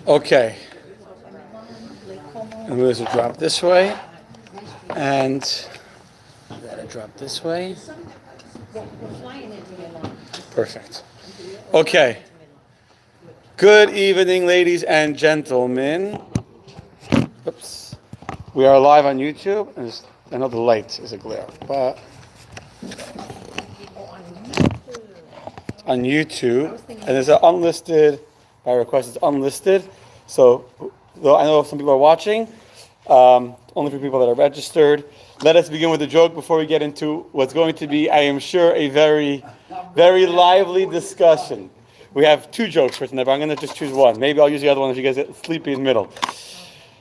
Okay. I'm going to drop this way, and gotta drop this way. Perfect. Okay. Good evening, ladies and gentlemen. Oops. We are live on YouTube. And I know the light is a glare, but on YouTube, and there's an unlisted. By request, it's unlisted. So, though I know some people are watching, only for people that are registered. Let us begin with a joke before we get into what's going to be, I am sure, a very, very lively discussion. We have two jokes for tonight, but I'm going to just choose one. Maybe I'll use the other one if you guys get sleepy in the middle.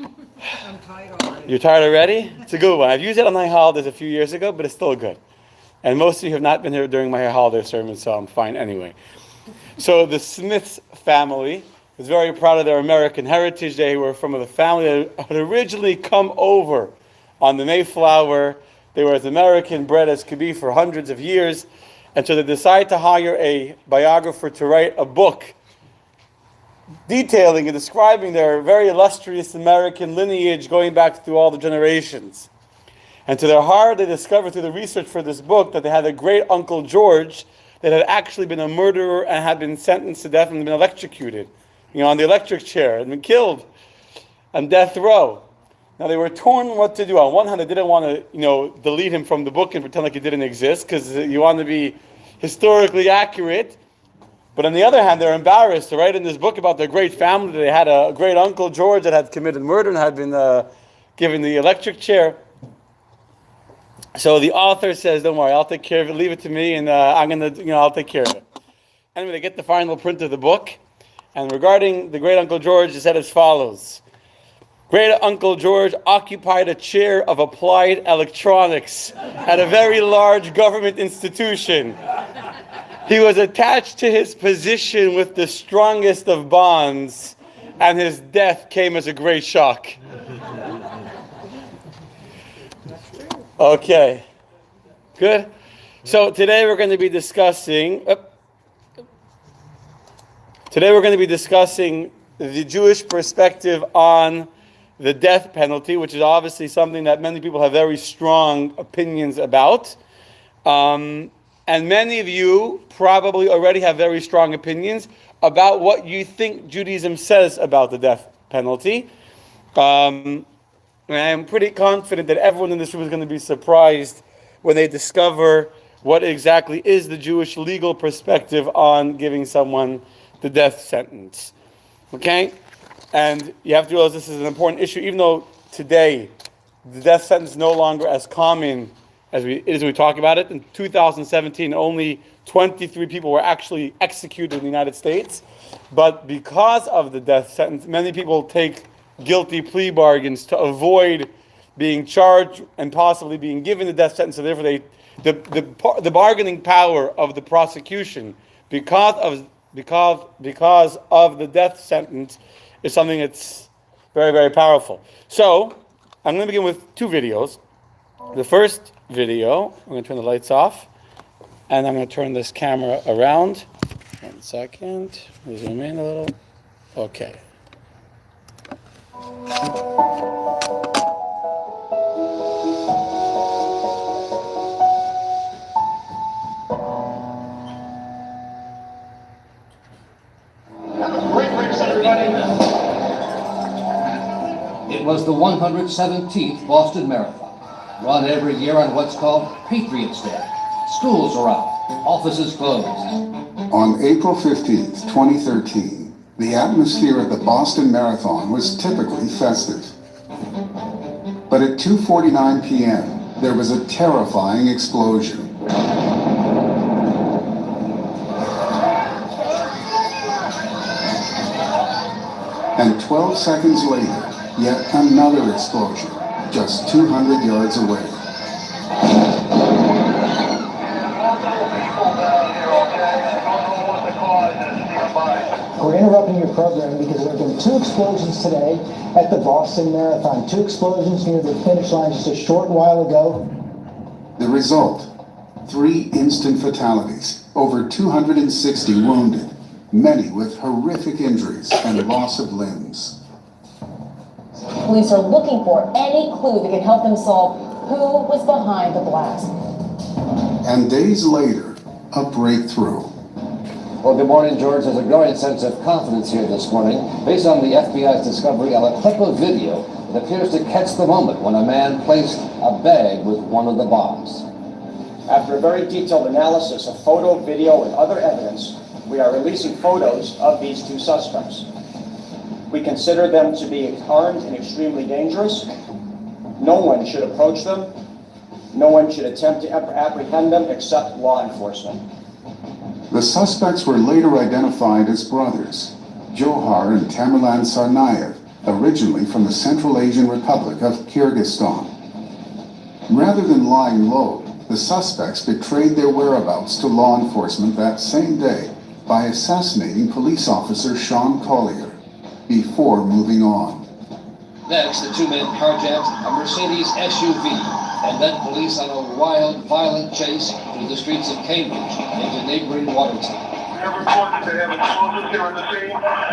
I'm tired already. You're tired already? It's a good one. I've used it on my holidays a few years ago, but it's still good. And most of you have not been here during my holiday sermon, so I'm fine anyway. So the Smiths family is very proud of their American heritage. They were from a family that had originally come over on the Mayflower. They were as American bred as could be for hundreds of years. And so they decided to hire a biographer to write a book detailing and describing their very illustrious American lineage going back through all the generations. And to their horror, they discovered through the research for this book that they had a great Uncle George that had actually been a murderer and had been sentenced to death and been electrocuted, on the electric chair, and been killed on death row. Now they were torn what to do. On one hand, they didn't want to, delete him from the book and pretend like he didn't exist, because you want to be historically accurate. But on the other hand, they're embarrassed to write in this book about their great family. They had a great Uncle George that had committed murder and had been given the electric chair. So the author says, "Don't worry, I'll take care of it. Leave it to me, and I'll take care of it." Anyway, they get the final print of the book, and regarding the great Uncle George, it said as follows: Great Uncle George occupied a chair of applied electronics at a very large government institution. He was attached to his position with the strongest of bonds, and his death came as a great shock. Okay, good. So today we're going to be discussing. The Jewish perspective on the death penalty, which is obviously something that many people have very strong opinions about, and many of you probably already have very strong opinions about what you think Judaism says about the death penalty. And I'm pretty confident that everyone in this room is going to be surprised when they discover what exactly is the Jewish legal perspective on giving someone the death sentence. Okay? And you have to realize this is an important issue, even though today the death sentence is no longer as common as we talk about it. In 2017, only 23 people were actually executed in the United States. But because of the death sentence, many people take guilty plea bargains to avoid being charged and possibly being given the death sentence. So therefore, the bargaining power of the prosecution because of the death sentence is something that's very, very powerful. So I'm going to begin with two videos. The first video, I'm going to turn the lights off, and I'm going to turn this camera around. 1 second. Zoom in a little. Okay. It was the 117th Boston Marathon, run every year on what's called Patriots Day. Schools are out, offices closed. On April 15th, 2013, the atmosphere at the Boston Marathon was typically festive. But at 2:49 p.m., there was a terrifying explosion. And 12 seconds later, yet another explosion, just 200 yards away. We're interrupting your program because there have been two explosions today at the Boston Marathon. Two explosions near the finish line just a short while ago. The result, 3 instant fatalities, over 260 wounded, many with horrific injuries and loss of limbs. Police are looking for any clue that can help them solve who was behind the blast. And days later, a breakthrough. Well, good morning, George. There's a growing sense of confidence here this morning based on the FBI's discovery of a clip of video that appears to catch the moment when a man placed a bag with one of the bombs. After a very detailed analysis of photo, video, and other evidence, we are releasing photos of these 2 suspects. We consider them to be armed and extremely dangerous. No one should approach them. No one should attempt to apprehend them except law enforcement. The suspects were later identified as brothers, Johar and Tamerlan Tsarnaev, originally from the Central Asian Republic of Kyrgyzstan. Rather than lying low, the suspects betrayed their whereabouts to law enforcement that same day by assassinating police officer Sean Collier before moving on. Next, the 2 men carjacked a Mercedes SUV and led police on a wild, violent chase through the streets of Cambridge into neighboring Watertown. We have reported they have explosives here at the scene.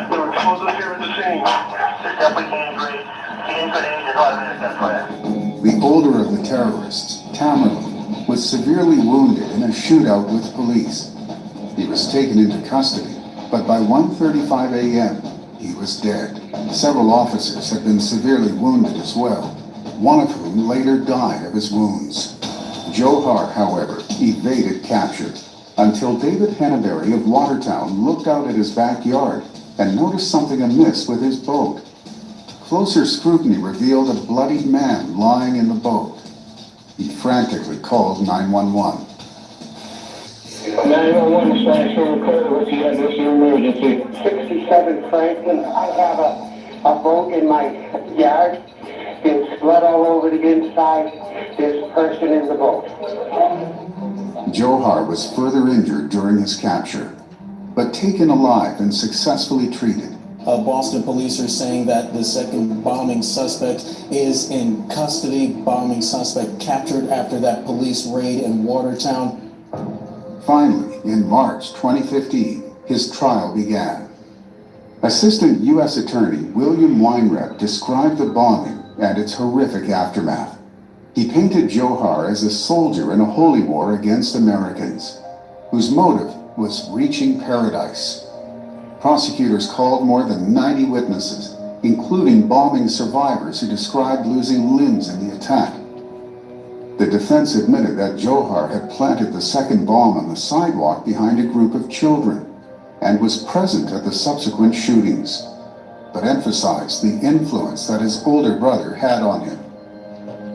There are explosives here at the scene. It's definitely dangerous. The incident is not identified. The older of the terrorists, Tamerlan, was severely wounded in a shootout with police. He was taken into custody, but by 1:35 a.m., he was dead. Several officers had been severely wounded as well, one of whom later died of his wounds. Johar, however, evaded capture until David Henneberry of Watertown looked out at his backyard and noticed something amiss with his boat. Closer scrutiny revealed a bloodied man lying in the boat. He frantically called 911. 911 slash recorder, what's your emergency? 67 Franklin. I have a boat in my yard. There's blood all over the inside. There's a person in the boat. Johar was further injured during his capture, but taken alive and successfully treated. Boston police are saying that the second bombing suspect is in custody. Bombing suspect captured after that police raid in Watertown. Finally, in March 2015, his trial began. Assistant U.S. Attorney William Weinreb described the bombing and its horrific aftermath. He painted Johar as a soldier in a holy war against Americans, whose motive was reaching paradise. Prosecutors called more than 90 witnesses, including bombing survivors who described losing limbs in the attack. The defense admitted that Johar had planted the second bomb on the sidewalk behind a group of children and was present at the subsequent shootings, but emphasized the influence that his older brother had on him.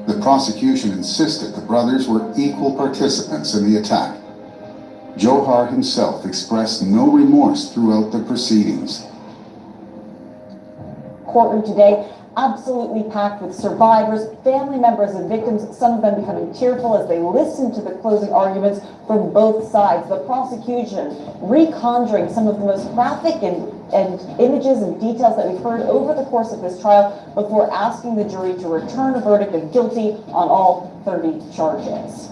The prosecution insisted the brothers were equal participants in the attack. Johar himself expressed no remorse throughout the proceedings. Courtroom today absolutely packed with survivors, family members of victims, some of them becoming tearful as they listen to the closing arguments from both sides. The prosecution reconjuring some of the most graphic and images and details that we've heard over the course of this trial before asking the jury to return a verdict of guilty on all 30 charges.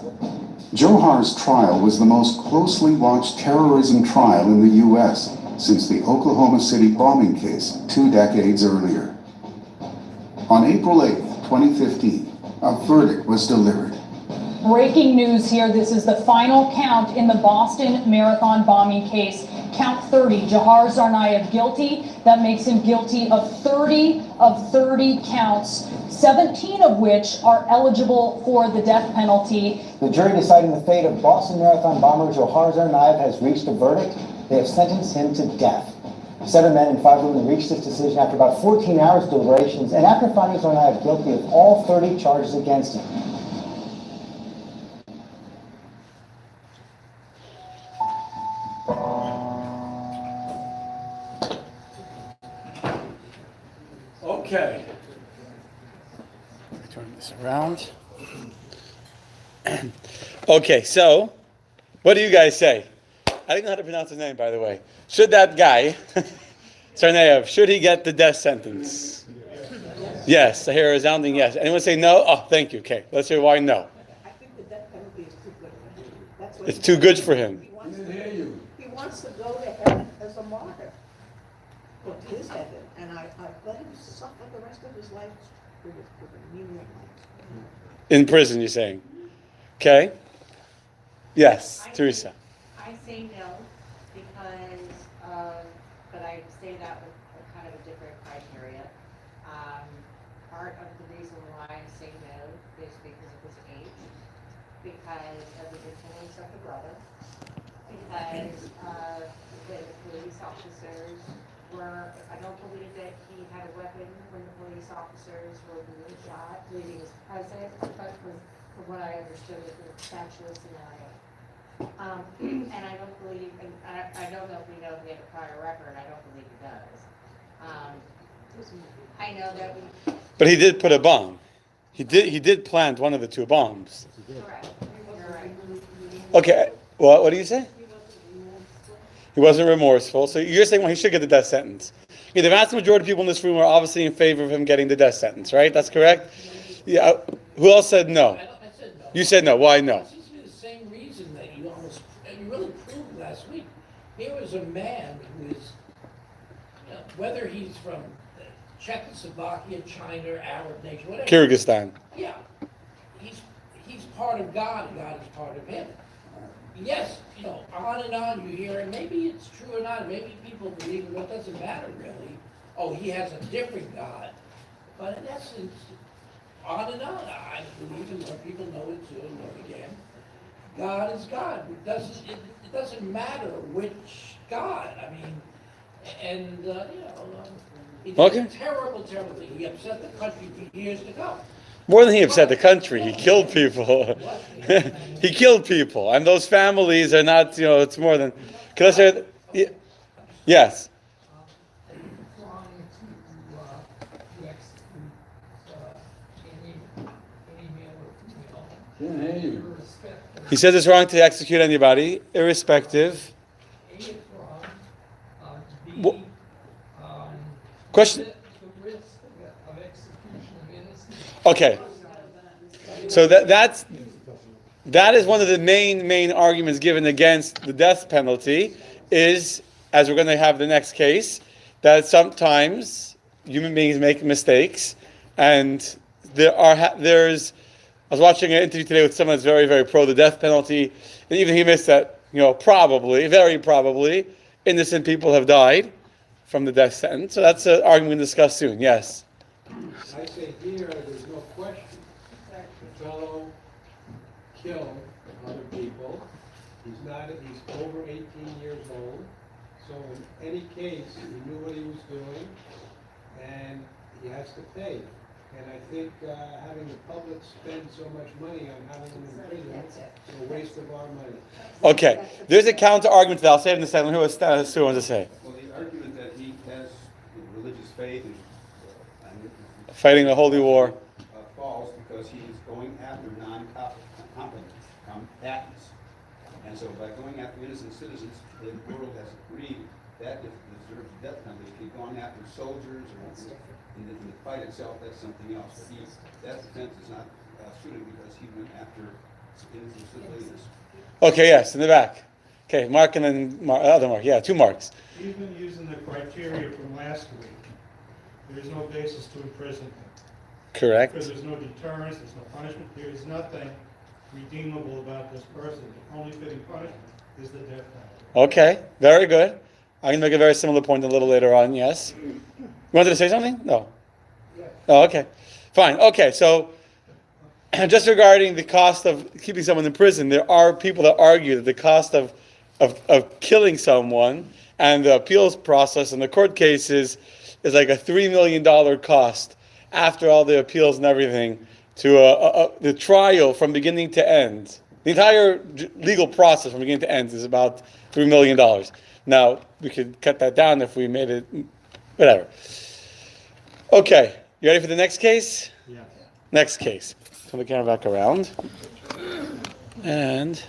Johar's trial was the most closely watched terrorism trial in the U.S. since the Oklahoma City bombing case 2 decades earlier. On April 8, 2015, a verdict was delivered. Breaking news here. This is the final count in the Boston Marathon bombing case. Count 30. Johar Tsarnaev guilty. That makes him guilty of 30 counts, 17 of which are eligible for the death penalty. The jury deciding the fate of Boston Marathon bomber Johar Tsarnaev has reached a verdict. They have sentenced him to death. 7 men and 5 women reached this decision after about 14 hours of deliberations and after finding Tsarnaev guilty of all 30 charges against him. Okay. Turn this around. Okay, so what do you guys say? I don't know how to pronounce his name, by the way. Should that guy, Tsarnaev, should he get the death sentence? Yes, I hear a resounding yes. Anyone say no? Oh, thank you. Okay, let's hear why no. I think the death penalty is too good. It's too good for him. He wants to go to heaven as a martyr. Well, his heaven, and I let him suffer the rest of his life with a new life. In prison, you're saying? Okay. Yes, Teresa. I say no, because, but I say that with a kind of a different criteria. Part of the reason why I say no is because of his age, because of the influence of the brother, because the police officers were, I don't believe that he had a weapon when the police officers were being shot, believing he was present, but from what I understood of the factual scenario. And I don't believe, and I don't know if we know if he had a prior record, I don't believe he does. I know that we. But he did put a bomb. He did plant one of the two bombs. Correct. You're right. Okay. What do you say? He wasn't remorseful. So you're saying, well, he should get the death sentence. Yeah, the vast majority of people in this room are obviously in favor of him getting the death sentence, right? That's correct? Yeah. Who else said no? I said no. You said no. Why no? This is the same reason that you really proved last week. Here was a man who is, whether he's from Czechoslovakia, China, Arab nation, whatever. Kyrgyzstan. Yeah. He's part of God, and God is part of him. Yes, on and on you hear, and maybe it's true or not, maybe people believe it, but it doesn't matter really. Oh, he has a different God. But in essence, on and on, I believe, and more people know it too, and know it again. God is God. It doesn't matter which God. I mean, and he did Okay. a terrible thing. He upset the country for years to come. More than he upset the country, he killed people. He killed people, and those families are not. It's more than. Can I say? Yes. He says it's wrong to execute anybody, irrespective. Question. Okay. So that is one of the main arguments given against the death penalty, is, as we're going to have the next case, that sometimes human beings make mistakes, and there's. I was watching an interview today with someone that's very, very pro the death penalty, and even he admits that very probably, innocent people have died from the death sentence. So that's an argument we'll discuss soon. Yes. I say here, there's no question. The fellow killed other people. He's over 18 years old. So in any case, he knew what he was doing, and he has to pay. And I think having the public spend so much money on having him in prison is a waste of our money. Okay. There's a counter argument to that. I'll say it in a second. Who wants to say? Well, the argument that he has religious faith and Fighting a holy war. false because he's going after non-combatants. And so by going after innocent citizens, the world has agreed that deserves the death penalty. If he'd gone after soldiers or in the fight itself, that's something else. But that defense is not suited because he went after innocent civilians. Okay, yes, in the back. Okay, Mark and then other Mark. Yeah, two Marks. Even using the criteria from last week, there is no basis to imprison him. Correct. Because there's no deterrence, there's no punishment, there is nothing redeemable about this person. The only fitting punishment is the death penalty. Okay, very good. I can make a very similar point a little later on, yes. You wanted to say something? No. Oh, okay. Fine. Okay, so just regarding the cost of keeping someone in prison, there are people that argue that the cost of killing someone and the appeals process and the court cases is like a $3 million cost after all the appeals and everything to the trial from beginning to end. The entire legal process from beginning to end is about $3 million. Now, we could cut that down if we made it, whatever. Okay, you ready for the next case? Yeah. Next case. Turn the camera back around. And...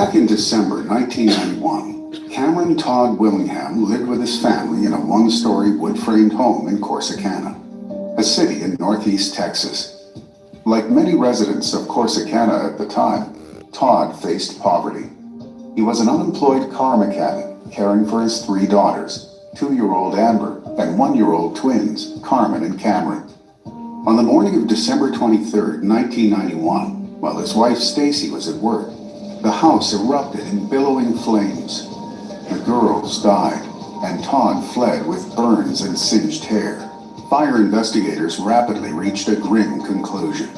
Back in December 1991, Cameron Todd Willingham lived with his family in a one-story wood-framed home in Corsicana, a city in northeast Texas. Like many residents of Corsicana at the time, Todd faced poverty. He was an unemployed car mechanic caring for his 3 daughters, 2-year-old Amber and 1-year-old twins, Carmen and Cameron. On the morning of December 23, 1991, while his wife Stacy was at work, the house erupted in billowing flames. The girls died, and Todd fled with burns and singed hair. Fire investigators rapidly reached a grim conclusion.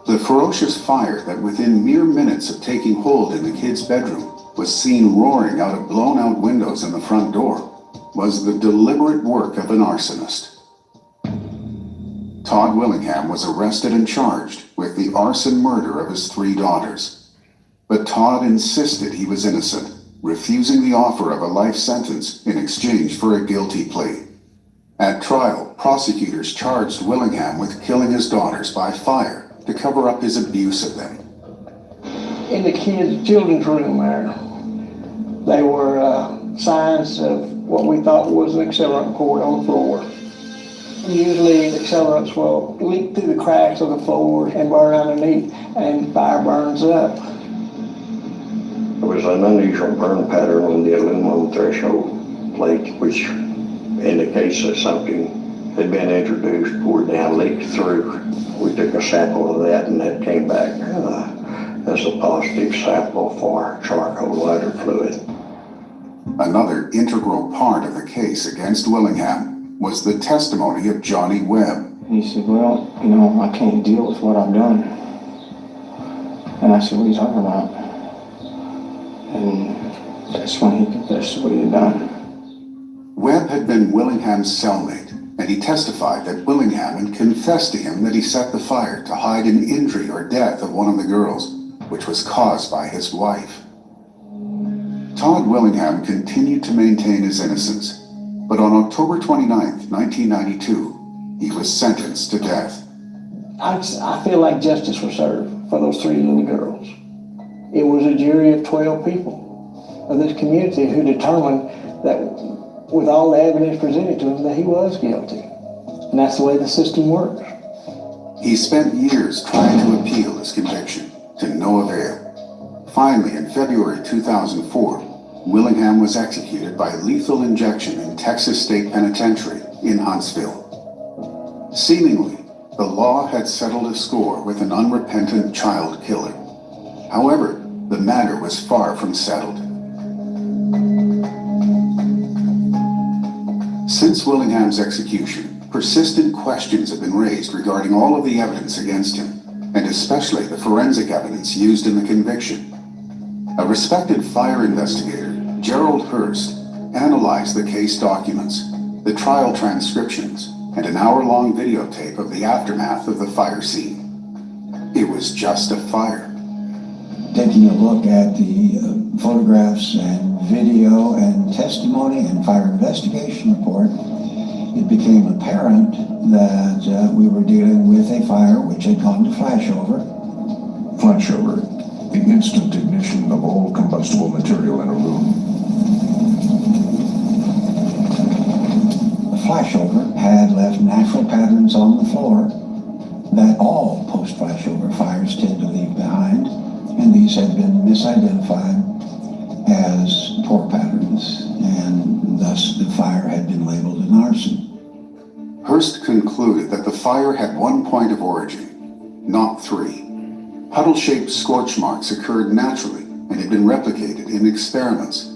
The ferocious fire that within mere minutes of taking hold in the kids' bedroom was seen roaring out of blown-out windows in the front door was the deliberate work of an arsonist. Todd Willingham was arrested and charged with the arson murder of his 3 daughters. But Todd insisted he was innocent, refusing the offer of a life sentence in exchange for a guilty plea. At trial, prosecutors charged Willingham with killing his daughters by fire to cover up his abuse of them. In the children's room there were signs of what we thought was an accelerant cord on the floor. Usually the accelerants will leak through the cracks of the floor and burn underneath, and fire burns up. There was an unusual burn pattern on the aluminum threshold plate, which indicates that something had been introduced, poured down, leaked through. We took a sample of that, and that came back as a positive sample for charcoal lighter fluid. Another integral part of the case against Willingham was the testimony of Johnny Webb. He said, well, you know, I can't deal with what I've done. And I said, what are you talking about? And that's when he confessed to what he had done. Webb had been Willingham's cellmate, and he testified that Willingham had confessed to him that he set the fire to hide an injury or death of one of the girls, which was caused by his wife. Todd Willingham continued to maintain his innocence, but on October 29, 1992, he was sentenced to death. I feel like justice was served for those 3 little girls. It was a jury of 12 people of this community who determined that with all the evidence presented to him that he was guilty. And that's the way the system works. He spent years trying to appeal his conviction, to no avail. Finally, in February 2004, Willingham was executed by lethal injection in Texas State Penitentiary in Huntsville. Seemingly, the law had settled a score with an unrepentant child killer. However, the matter was far from settled. Since Willingham's execution, persistent questions have been raised regarding all of the evidence against him, and especially the forensic evidence used in the conviction. A respected fire investigator, Gerald Hurst, analyzed the case documents, the trial transcriptions, and an hour-long videotape of the aftermath of the fire scene. It was just a fire. Taking a look at the photographs and video and testimony and fire investigation report, it became apparent that we were dealing with a fire which had gone to flashover. Flashover, the instant ignition of all combustible material in a room. The flashover had left natural patterns on the floor that all post-flashover fires tend to leave behind, and these had been misidentified as pour patterns, and thus the fire had been labeled an arson. Hurst concluded that the fire had one point of origin, not 3. Puddle-shaped scorch marks occurred naturally and had been replicated in experiments.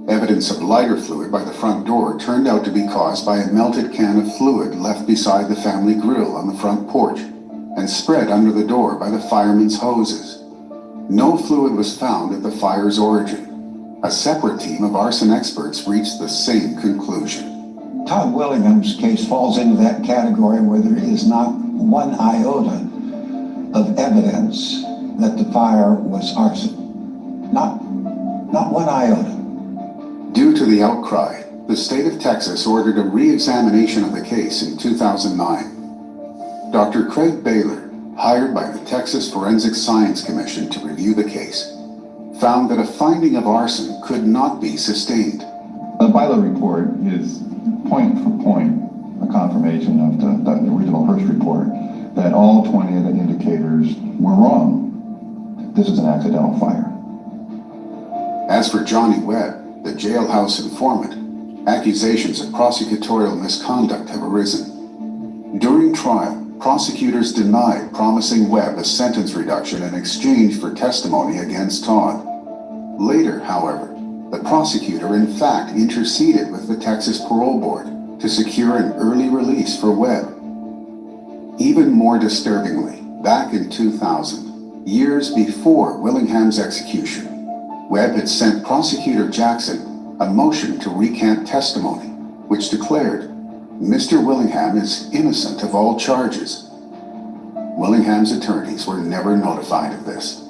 Evidence of lighter fluid by the front door turned out to be caused by a melted can of fluid left beside the family grill on the front porch and spread under the door by the firemen's hoses. No fluid was found at the fire's origin. A separate team of arson experts reached the same conclusion. Todd Willingham's case falls into that category where there is not one iota of evidence that the fire was arson. Not one iota. Due to the outcry, the state of Texas ordered a re-examination of the case in 2009. Dr. Craig Baylor, hired by the Texas Forensic Science Commission to review the case, found that a finding of arson could not be sustained. The pilot report is point for point a confirmation of the original Hearst report that all 20 of the indicators were wrong. This is an accidental fire. As for Johnny Webb, the jailhouse informant, accusations of prosecutorial misconduct have arisen. During trial, prosecutors denied promising Webb a sentence reduction in exchange for testimony against Todd. Later, however, the prosecutor in fact interceded with the Texas Parole Board to secure an early release for Webb. Even more disturbingly, back in 2000, years before Willingham's execution, Webb had sent Prosecutor Jackson a motion to recant testimony, which declared, Mr. Willingham is innocent of all charges. Willingham's attorneys were never notified of this.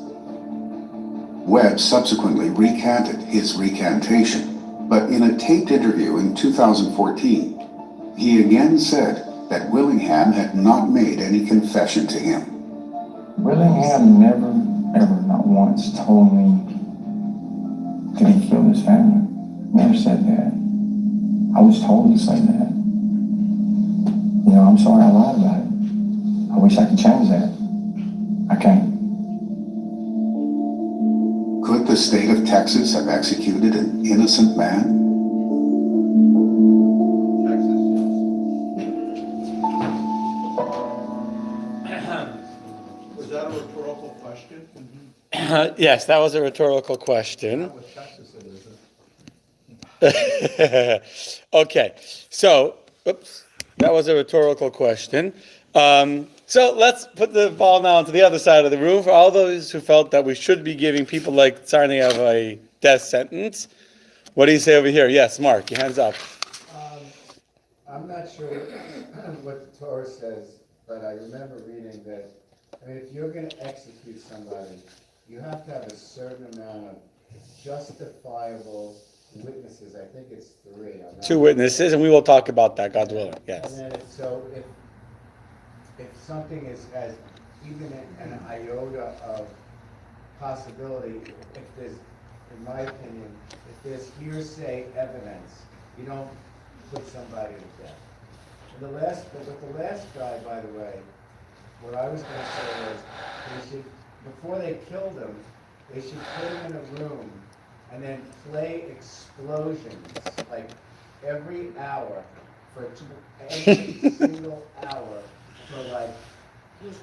Webb subsequently recanted his recantation, but in a taped interview in 2014, he again said that Willingham had not made any confession to him. Willingham never, ever, not once told me that he killed his family. Never said that. I was told to say that. You know, I'm sorry I lied about it. I wish I could change that. I can't. Could the state of Texas have executed an innocent man? Was that a rhetorical question? Yes, that was a rhetorical question. With Texas it isn't. Okay, so, oops, that was a rhetorical question. So let's put the ball now into the other side of the room for all those who felt that we should be giving people like Tsarnaev a death sentence. What do you say over here? Yes, Mark, your hand's up. I'm not sure what the Torah says, but I remember reading that, I mean, if you're going to execute somebody, you have to have a certain amount of justifiable witnesses. I think it's 3. I'm not 2 witnesses, and we will talk about that, God willing. Yes. And then if something has even an iota of possibility, if there's, in my opinion, if there's hearsay evidence, you don't put somebody to death. And with the last guy, by the way, what I was going to say was, they should, before they killed him, they should put him in a room and then play explosions like every hour for every single hour for like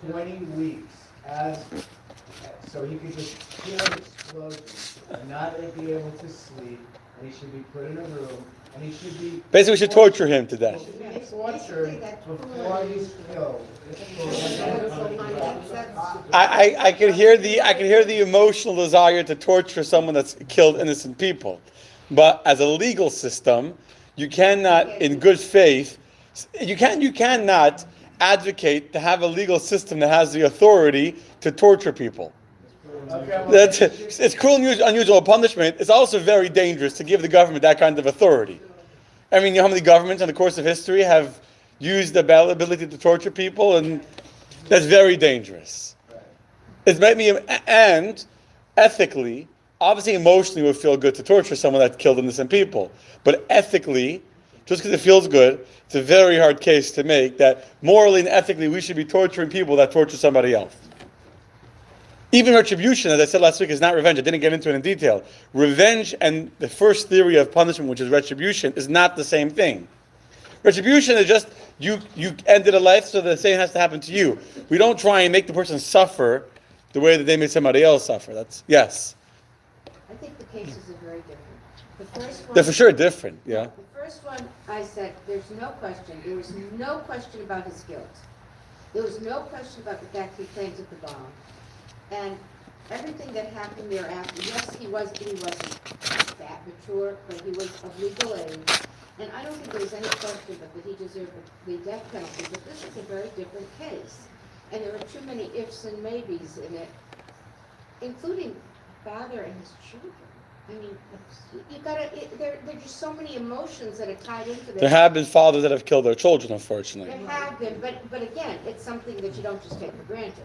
20 weeks, so he could just hear explosions and not be able to sleep. And he should be put in a room, and he should be basically we should torture him to death. He should be tortured before he's killed. I can hear the emotional desire to torture someone that's killed innocent people, but as a legal system, you cannot, in good faith, you cannot advocate to have a legal system that has the authority to torture people. It's cruel and unusual punishment. It's also very dangerous to give the government that kind of authority. I mean, you know how many governments in the course of history have used the ability to torture people, and that's very dangerous. It's made me, and ethically, obviously emotionally it would feel good to torture someone that killed innocent people, but ethically, just because it feels good, it's a very hard case to make that morally and ethically we should be torturing people that torture somebody else. Even retribution, as I said last week, is not revenge. I didn't get into it in detail. Revenge and the first theory of punishment, which is retribution, is not the same thing. Retribution is just you ended a life, so the same has to happen to you. We don't try and make the person suffer the way that they made somebody else suffer. That's yes. I think the cases are very different. The first one, They're for sure different, yeah. The first one, I said, there's no question. There was no question about his guilt. There was no question about the fact he planted the bomb. And everything that happened thereafter, yes, he wasn't that mature, but he was of legal age. And I don't think there was any question but that he deserved the death penalty. But this is a very different case. And there are too many ifs and maybes in it, including father and his children. I mean, there are just so many emotions that are tied into this. There have been fathers that have killed their children, unfortunately. There have been, but again, it's something that you don't just take for granted.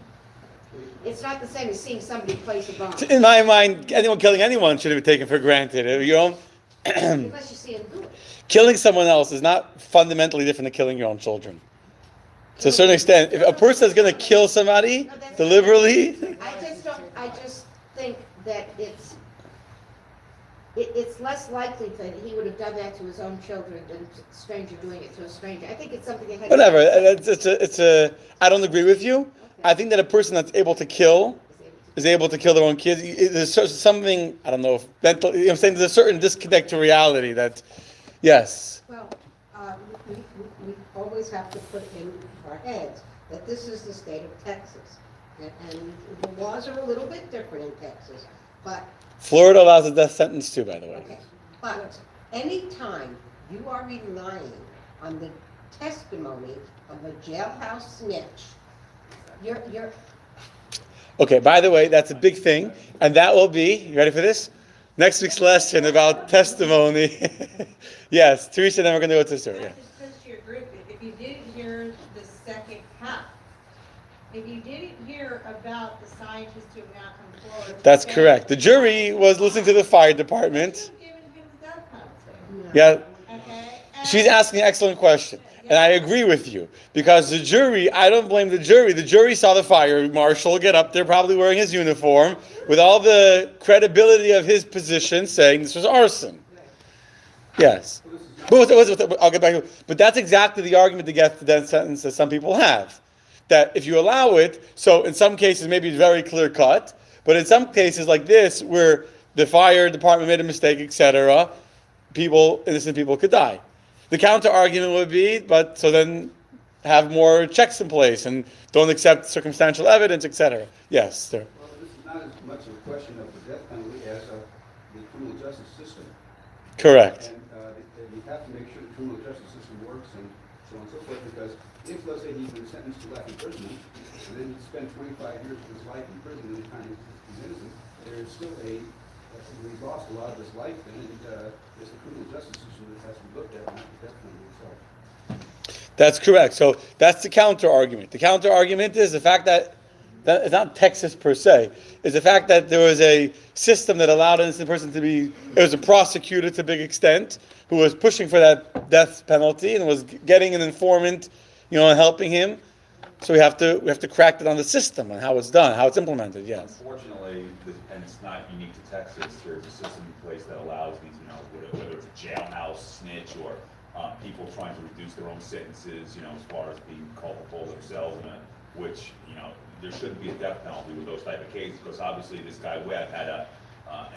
It's not the same as seeing somebody place a bomb. In my mind, anyone killing anyone should be taken for granted. You know, Unless you see them do it. killing someone else is not fundamentally different than killing your own children. To a certain extent, if a person is going to kill somebody deliberately, I just think that it's less likely that he would have done that to his own children than a stranger doing it to a stranger. I think it's something that had. whatever. I don't agree with you. I think that a person that's able to kill is able to kill their own kids. There's something, I don't know if mental. You know what I'm saying? There's a certain disconnect to reality that, yes. Well, we always have to put in our heads that this is the state of Texas. And the laws are a little bit different in Texas, but. Florida allows a death sentence too, by the way. Okay. But anytime you are relying on the testimony of a jailhouse snitch, you're Okay, by the way, that's a big thing. And that will be, you ready for this? Next week's lesson about testimony. Yes, Teresa, then we're going to go to the story. Yeah. Just to your group, if you didn't hear the second half, if you didn't hear about the scientists who have now come forward. That's correct. The jury was listening to the fire department. Yeah. She's asking an excellent question. And I agree with you. Because the jury, I don't blame the jury. The jury saw the fire marshal get up there, probably wearing his uniform, with all the credibility of his position, saying this was arson. Yes. But I'll get back to it. But that's exactly the argument to get the death sentence that some people have. That if you allow it, so in some cases maybe it's very clear cut, but in some cases like this, where the fire department made a mistake, etc., innocent people could die. The counter argument would be, but so then have more checks in place and don't accept circumstantial evidence, etc. Yes, sir. Well, this is not as much of a question of the death penalty as of the criminal justice system. Correct. And you have to make sure the criminal justice system works and so on and so forth, because if, let's say, he's been sentenced to life imprisonment, and then he spent 25 years of his life in prison and the time he's innocent, there's still he's lost a lot of his life, and it's the criminal justice system that has to be looked at, not the death penalty itself. That's correct. So that's the counter argument. The counter argument is the fact that it's not Texas per se. It's the fact that there was a system that allowed an innocent person to be, it was a prosecutor to a big extent, who was pushing for that death penalty and was getting an informant, and helping him. So we have to crack it on the system and how it's done, how it's implemented. Yes. Unfortunately, and it's not unique to Texas. There's a system in place that allows these, whether it's a jailhouse snitch or people trying to reduce their own sentences, as far as being culpable themselves, which there shouldn't be a death penalty with those type of cases, because obviously this guy Webb had an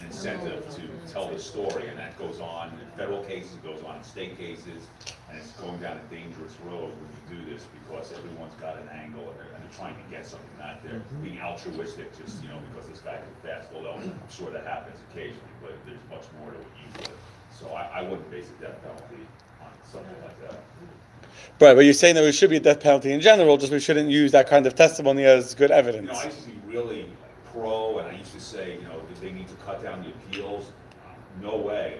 incentive to tell the story, and that goes on in federal cases, it goes on in state cases, and it's going down a dangerous road when you do this, because everyone's got an angle and they're trying to get something out there, being altruistic just because this guy can fast. Although I'm sure that happens occasionally, but there's much more to it usually. So I wouldn't base a death penalty on something like that. Right, but you're saying that there should be a death penalty in general, just we shouldn't use that kind of testimony as good evidence. I used to be really pro, and I used to say, that they need to cut down the appeals. No way.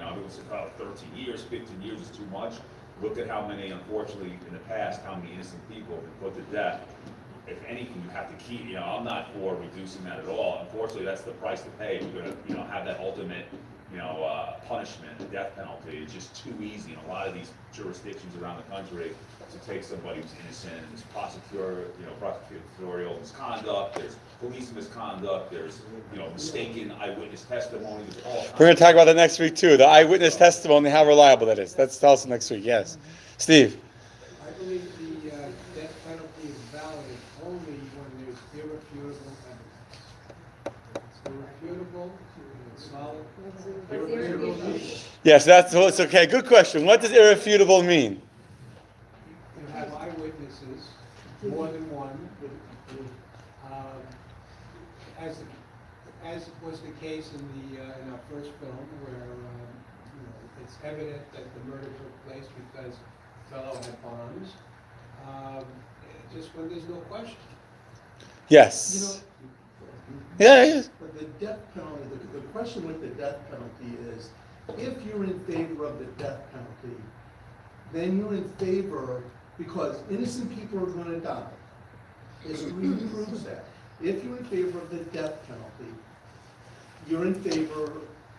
I would say, 13 years, 15 years is too much. Look at how many, unfortunately, in the past, how many innocent people have been put to death. If anything, you have to keep, I'm not for reducing that at all. Unfortunately, that's the price to pay. We're going to, have that ultimate, punishment, the death penalty. It's just too easy in a lot of these jurisdictions around the country to take somebody who's innocent. There's prosecutorial misconduct, there's police misconduct, there's, mistaken eyewitness testimony. There's all We're going to talk about that next week too. The eyewitness testimony, how reliable that is. That's also next week. Yes, Steve. I believe the death penalty is valid only when there's irrefutable evidence. It's irrefutable, it's solid. Irrefutable. Yes, it's okay. Good question. What does irrefutable mean? You have eyewitnesses, more than one, as was the case in our first film, where it's evident that the murder took place because the fellow had bombs. Just when there's no question. Yes. Yes. But the death penalty, the question with the death penalty is, if you're in favor of the death penalty, then you're in favor because innocent people are going to die. History proves that. If you're in favor of the death penalty, you're in favor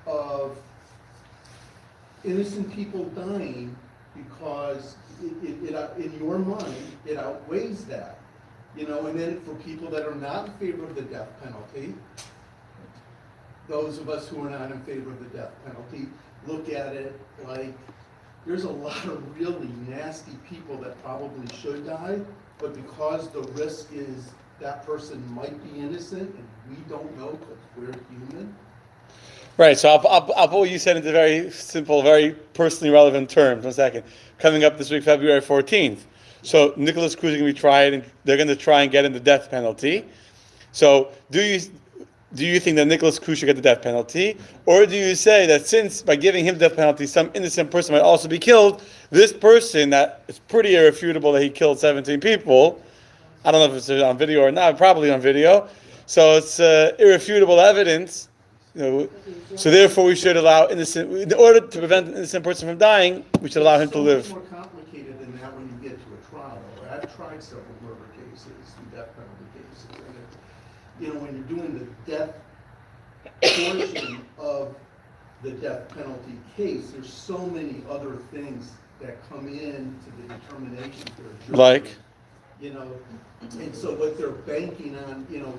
of innocent people dying because in your mind, it outweighs that. You know, and then for people that are not in favor of the death penalty, those of us who are not in favor of the death penalty, look at it like there's a lot of really nasty people that probably should die, but because the risk is that person might be innocent and we don't know because we're human. Right, so I'll put what you said into very simple, very personally relevant terms. 1 second. Coming up this week, February 14th. So Nicholas Cruz is going to be tried, and they're going to try and get him the death penalty. So do you think that Nicholas Cruz should get the death penalty? Or do you say that since by giving him the death penalty, some innocent person might also be killed, this person that it's pretty irrefutable that he killed 17 people, I don't know if it's on video or not, probably on video, so it's irrefutable evidence, you know, so therefore we should allow innocent, in order to prevent an innocent person from dying, we should allow him to live. It's so much more complicated than that when you get to a trial. I've tried several murder cases and death penalty cases. And it, you know, when you're doing the death portion of the death penalty case, there's so many other things that come in to the determination for a jury. Like? You know, and so what they're banking on, you know,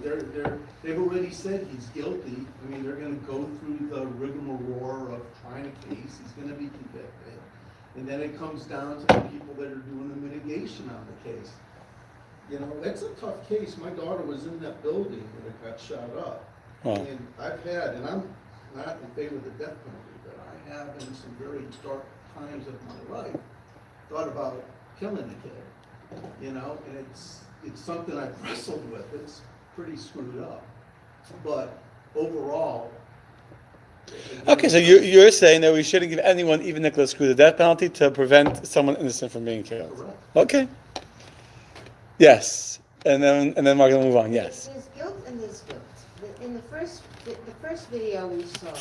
they've already said he's guilty. I mean, they're gonna go through the rigmarole of trying a case, he's gonna be convicted. And then it comes down to the people that are doing the mitigation on the case. You know, that's a tough case. My daughter was in that building when it got shot up. Wow. And I've had, and I'm not in favor of the death penalty, but I have in some very dark times of my life thought about killing a kid. You know, and it's something I've wrestled with. It's pretty screwed up. But overall. Okay, so you're saying that we shouldn't give anyone, even Nicholas Cruz, the death penalty to prevent someone innocent from being killed. Correct. Okay. Yes. And then we're going to move on. Yes. There's guilt and there's guilt. In the first video we saw,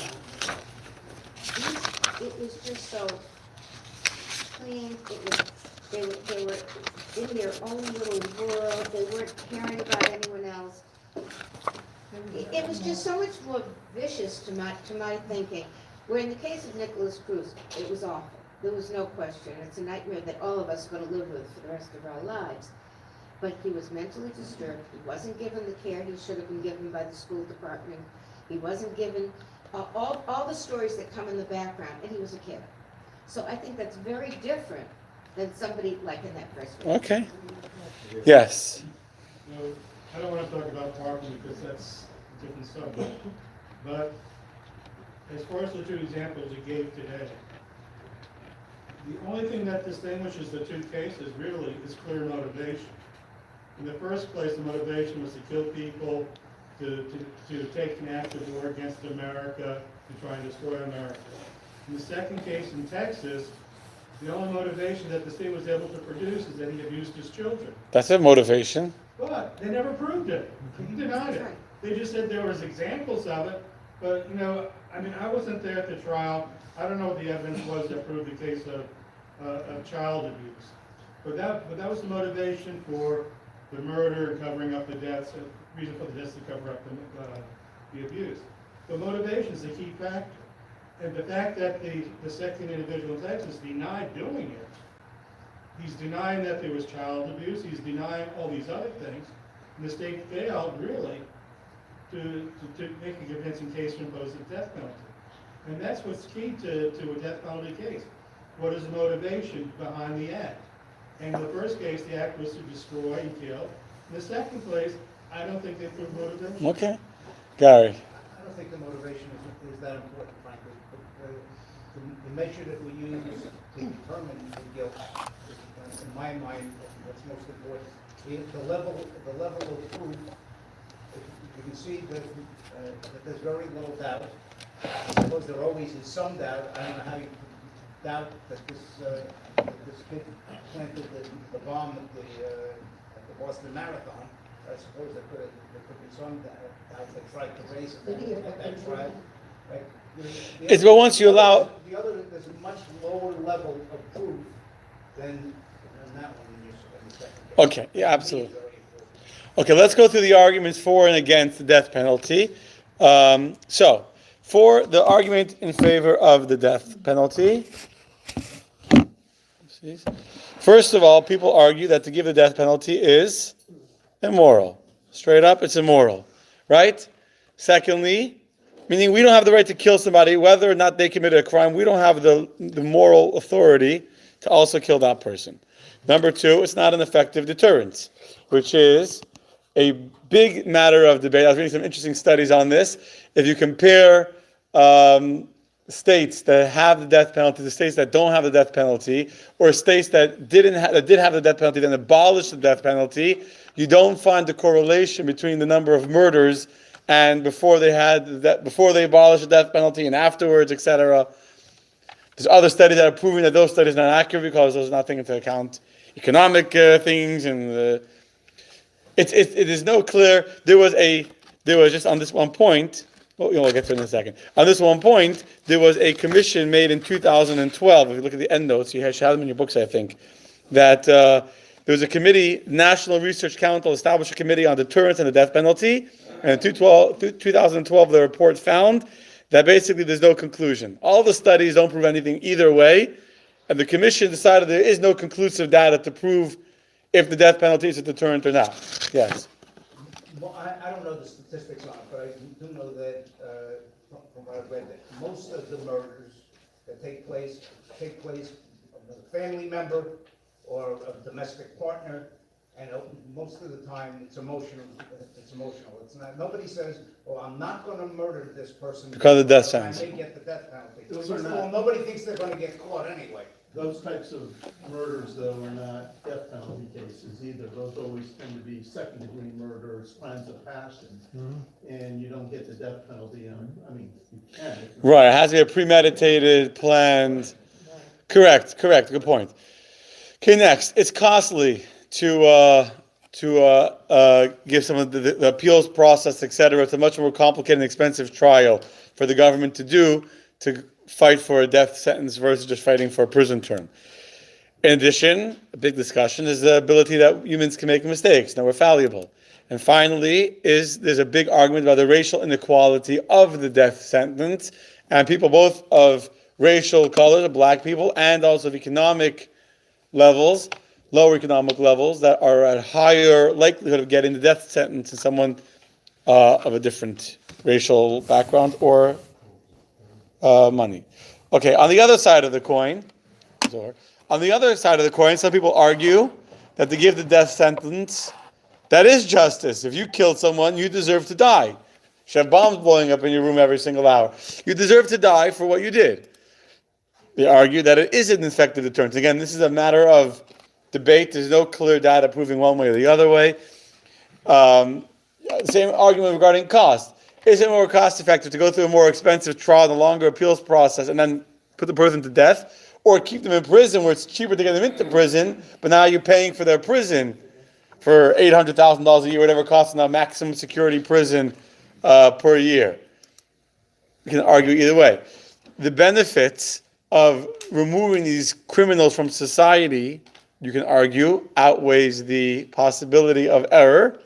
it was just so clean. They were in their own little world. They weren't caring about anyone else. It was just so much more vicious to my thinking. Where in the case of Nicholas Cruz, it was awful. There was no question. It's a nightmare that all of us are going to live with for the rest of our lives. But he was mentally disturbed. He wasn't given the care he should have been given by the school department. He wasn't given all the stories that come in the background, and he was a kid. So I think that's very different than somebody like in that first video. Okay. Yes. No, I don't want to talk about parking because that's a different subject. But as far as the two examples you gave today, the only thing that distinguishes the two cases really is clear motivation. In the first place, the motivation was to kill people, to take an active war against America, to try and destroy America. In the second case in Texas, the only motivation that the state was able to produce is that he abused his children. That's a motivation. But they never proved it. He denied it. They just said there was examples of it. But, you know, I mean, I wasn't there at the trial. I don't know what the evidence was that proved the case of child abuse. But that was the motivation for the murder and covering up the deaths, the reason for the deaths to cover up the abuse. The motivation is the key factor. And the fact that the second individual in Texas denied doing it, he's denying that there was child abuse, he's denying all these other things, and the state failed, really, to make a convincing case to impose a death penalty. And that's what's key to a death penalty case. What is the motivation behind the act? And in the first case, the act was to destroy and kill. In the second place, I don't think they proved motivation. Okay. Gary. I don't think the motivation is that important, frankly. The measure that we use to determine the guilt, in my mind, what's most important, the level of proof. You can see that there's very little doubt. I suppose there always is some doubt. I don't know how you doubt that this kid planted the bomb at the Boston Marathon. I suppose there could be some doubt they tried to raise it at that trial. Right? It's but once you allow. There's a much lower level of proof than that one in the second case. Okay, yeah, absolutely. Okay, let's go through the arguments for and against the death penalty. So, for the argument in favor of the death penalty, first of all, people argue that to give the death penalty is immoral. Straight up, it's immoral, right? Secondly, meaning we don't have the right to kill somebody, whether or not they committed a crime. We don't have the moral authority to also kill that person. Number two, it's not an effective deterrent, which is a big matter of debate. I was reading some interesting studies on this. If you compare states that have the death penalty to states that don't have the death penalty, or states that did have the death penalty then abolished the death penalty, you don't find the correlation between the number of murders and before they abolished the death penalty and afterwards, etc. There's other studies that are proving that those studies are not accurate because those are not taking into account economic things, and it is no clear. There was just on this one point. We'll get to it in a second. On this one point, there was a commission made in 2012. If you look at the end notes, you should have them in your books, I think, that there was a committee, National Research Council established a committee on deterrence and the death penalty. And in 2012, the report found that basically there's no conclusion. All the studies don't prove anything either way. And the commission decided there is no conclusive data to prove if the death penalty is a deterrent or not. Yes? Well, I don't know the statistics on it, but I do know that, from what I've read, that most of the murders that take place of a family member or a domestic partner, and most of the time it's emotional. It's not, nobody says, "Oh, I'm not going to murder this person because of the death sentence." I may get the death penalty. Those First are of all, not- nobody thinks they're going to get caught anyway. Those types of murders, though, are not death penalty cases either. Those always tend to be second-degree murders, crimes of passion, and you don't get the death penalty on. I mean, you can. Right, it has to be a premeditated, planned. Correct. Good point. Okay, next, it's costly to give some of the appeals process, etc. It's a much more complicated and expensive trial for the government to do to fight for a death sentence versus just fighting for a prison term. In addition, a big discussion is the ability that humans can make mistakes. Now we're fallible. And finally, there's a big argument about the racial inequality of the death sentence, and people both of racial color, black people, and also of economic levels, lower economic levels, that are at higher likelihood of getting the death sentence than someone of a different racial background or money. Okay, on the other side of the coin, some people argue that to give the death sentence, that is justice. If you killed someone, you deserve to die. You should have bombs blowing up in your room every single hour. You deserve to die for what you did. They argue that it is an effective deterrent. Again, this is a matter of debate. There's no clear data proving one way or the other way. Same argument regarding cost. Is it more cost effective to go through a more expensive trial and a longer appeals process and then put the person to death, or keep them in prison where it's cheaper to get them into prison, but now you're paying for their prison for $800,000 a year, whatever it costs in a maximum security prison per year? You can argue either way. The benefits of removing these criminals from society, you can argue, outweighs the possibility of error.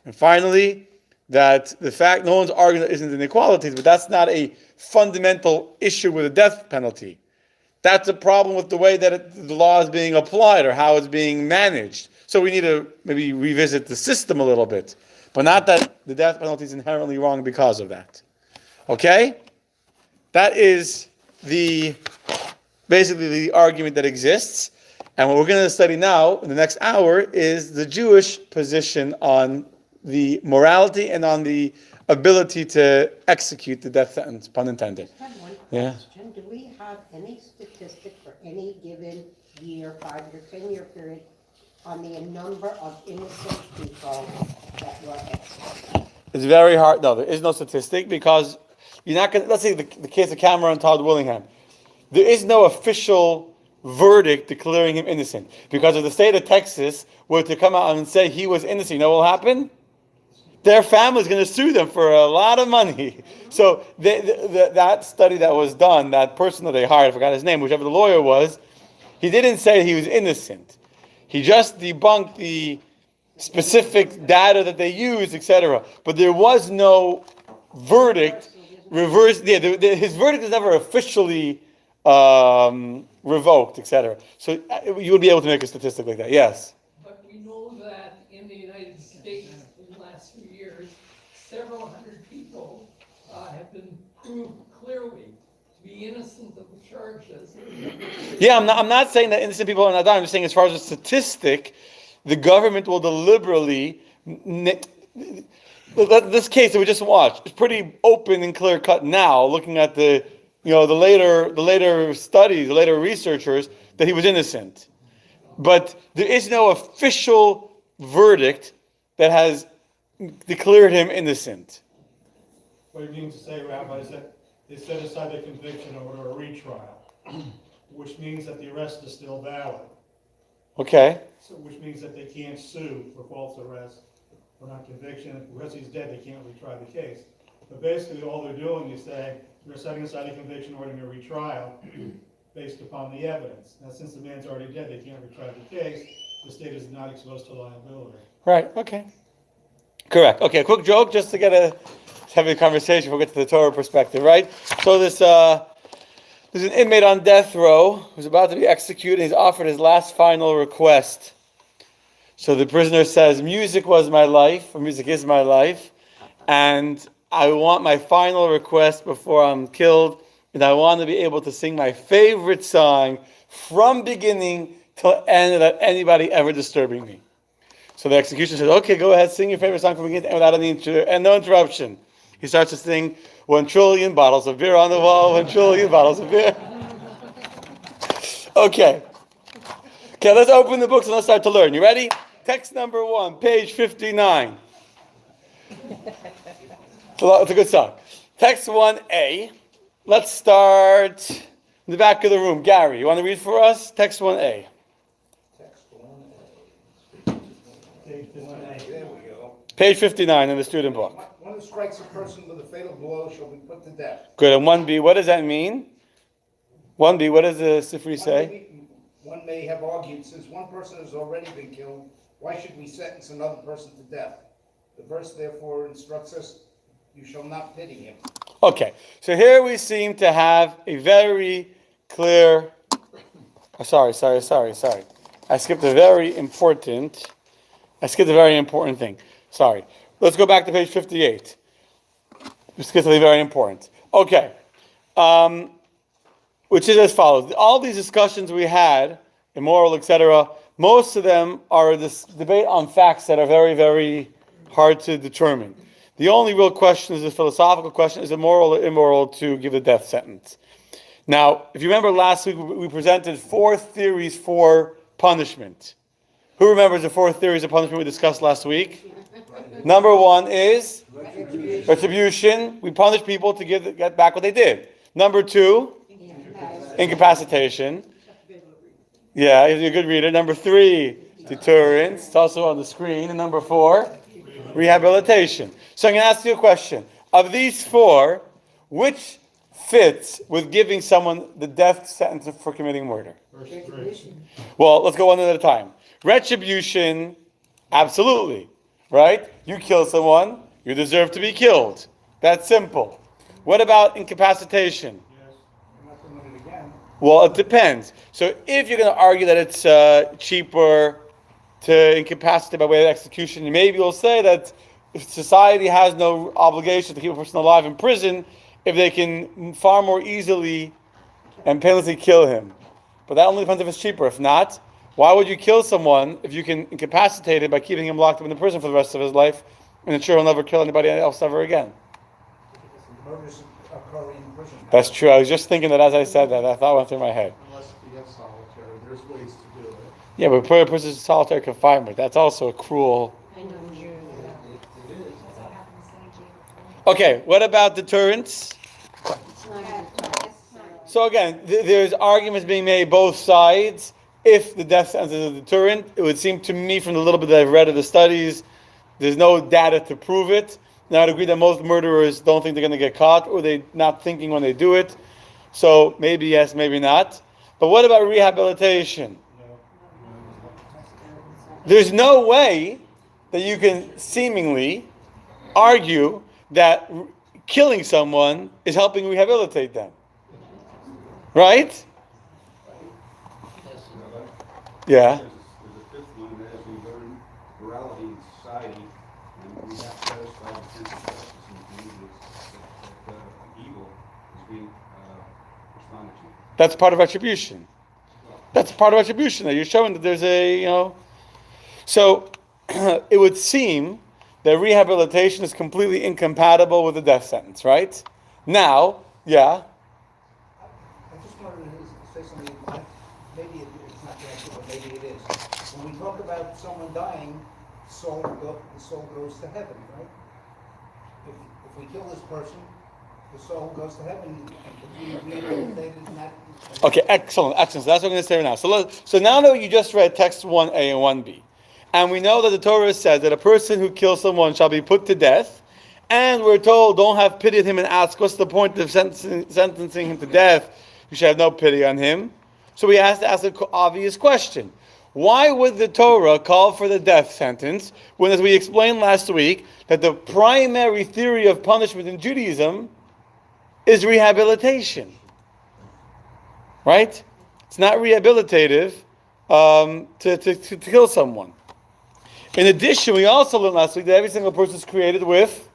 And finally, that the fact, no one's arguing there isn't inequalities, but that's not a fundamental issue with the death penalty. That's a problem with the way that the law is being applied or how it's being managed. So we need to maybe revisit the system a little bit, but not that the death penalty is inherently wrong because of that. Okay? That is basically the argument that exists. And what we're going to study now in the next hour is the Jewish position on the morality and on the ability to execute the death sentence, pun intended. I have one Yeah. question. Do we have any statistic for any given year, 5-year, 10-year period, on the number of innocent people that were executed? It's very hard. No, there is no statistic because you're not going to, let's say the case of Cameron Todd Willingham. There is no official verdict declaring him innocent. Because if the state of Texas were to come out and say he was innocent, you know what will happen? Their family is going to sue them for a lot of money. So that study that was done, that person that they hired, I forgot his name, whichever the lawyer was, he didn't say he was innocent. He just debunked the specific data that they used, etc. But there was no verdict reversed. Yeah, his verdict is never officially revoked, etc. So you would be able to make a statistic like that. Yes. But we know that in the United States, in the last few years, several hundred people have been proved clearly to be innocent of the charges. Yeah, I'm not saying that innocent people are not dying. I'm just saying as far as a statistic, the government will deliberately. This case that we just watched is pretty open and clear cut now. Looking at the later studies, the later researchers, that he was innocent, but there is no official verdict that has declared him innocent. What do you mean to say, Rabbi, is that they set aside the conviction and order a retrial, which means that the arrest is still valid. Okay. So, which means that they can't sue for false arrest or not conviction. Because he's dead, they can't retry the case. But basically, all they're doing is saying they're setting aside a conviction, ordering a retrial based upon the evidence. Now, since the man's already dead, they can't retry the case. The state is not exposed to liability. Right. Okay. Correct. Okay. A quick joke, just to have a conversation. We'll get to the Torah perspective, right? So there's an inmate on death row who's about to be executed. He's offered his last final request. So the prisoner says, music was my life, or music is my life, and I want my final request before I'm killed, and I want to be able to sing my favorite song from beginning till end without anybody ever disturbing me. So the executioner says, okay, go ahead, sing your favorite song from beginning to end without and no interruption. He starts to sing, 1 trillion bottles of beer on the wall, 1 trillion bottles of beer. Okay, let's open the books and let's start to learn. You ready? Text number 1, page 59. It's a good song. Text 1A. Let's start in the back of the room. Gary, you want to read for us? Text 1A. There we go. Page 59 in the student book. One who strikes a person with a fatal blow shall be put to death. Good. And 1B, what does that mean? 1B, what does the Sifri say? One may have argued, since one person has already been killed, why should we sentence another person to death? The verse therefore instructs us, you shall not pity him. Okay, so here we seem to have a very clear. Sorry. I skipped a very important thing. Sorry. Let's go back to page 58. We skipped something very important. Okay. Which is as follows. All these discussions we had, immoral, etc., most of them are this debate on facts that are very, very hard to determine. The only real question is a philosophical question, is it moral or immoral to give a death sentence? Now, if you remember last week, we presented 4 theories for punishment. Who remembers the 4 theories of punishment we discussed last week? Number 1 is retribution. We punish people to get back what they did. Number 2, incapacitation. Yeah, you're a good reader. Number 3, deterrence. It's also on the screen. And number 4, rehabilitation. So I'm going to ask you a question. Of these 4, which fits with giving someone the death sentence for committing murder? Well, let's go one at a time. Retribution, absolutely. Right? You kill someone, you deserve to be killed. That's simple. What about incapacitation? Well, it depends. So if you're going to argue that it's cheaper to incapacitate by way of execution, maybe you'll say that if society has no obligation to keep a person alive in prison, if they can far more easily and painlessly kill him. But that only depends if it's cheaper. If not, why would you kill someone if you can incapacitate him by keeping him locked up in the prison for the rest of his life and ensure he'll never kill anybody else ever again? Murders occur in prison. That's true. I was just thinking that as I said that. That thought went through my head. Unless you get solitary, there's ways to do it. Yeah, but put a person in solitary confinement. That's also a cruel. Okay, what about deterrence? So again, there's arguments being made both sides. If the death sentence is a deterrent, it would seem to me from the little bit that I've read of the studies, there's no data to prove it. Now I'd agree that most murderers don't think they're going to get caught, or they're not thinking when they do it. So maybe yes, maybe not. But what about rehabilitation? There's no way that you can seemingly argue that killing someone is helping rehabilitate them. Right? Yeah. There's a fifth one, that is we learn morality in society, and we have to satisfy the sense of justice in the community that evil is being responded to. That's part of retribution. That's part of retribution. That you're showing that there's a, So, it would seem that rehabilitation is completely incompatible with the death sentence, right? Now, yeah. I just wanted to say something, maybe it's not connected, but maybe it is. When we talk about someone dying, the soul goes to heaven, right? If we kill this person, the soul goes to heaven, and we rehabilitated in that. Okay, excellent. So that's what I'm going to say right now. So now that you just read text 1a and 1b, and we know that the Torah says that a person who kills someone shall be put to death, and we're told, don't have pity on him and ask, what's the point of sentencing him to death? You should have no pity on him. So we have to ask an obvious question. Why would the Torah call for the death sentence when, as we explained last week, that the primary theory of punishment in Judaism is rehabilitation? Right? It's not rehabilitative to kill someone. In addition, we also learned last week that every single person is created with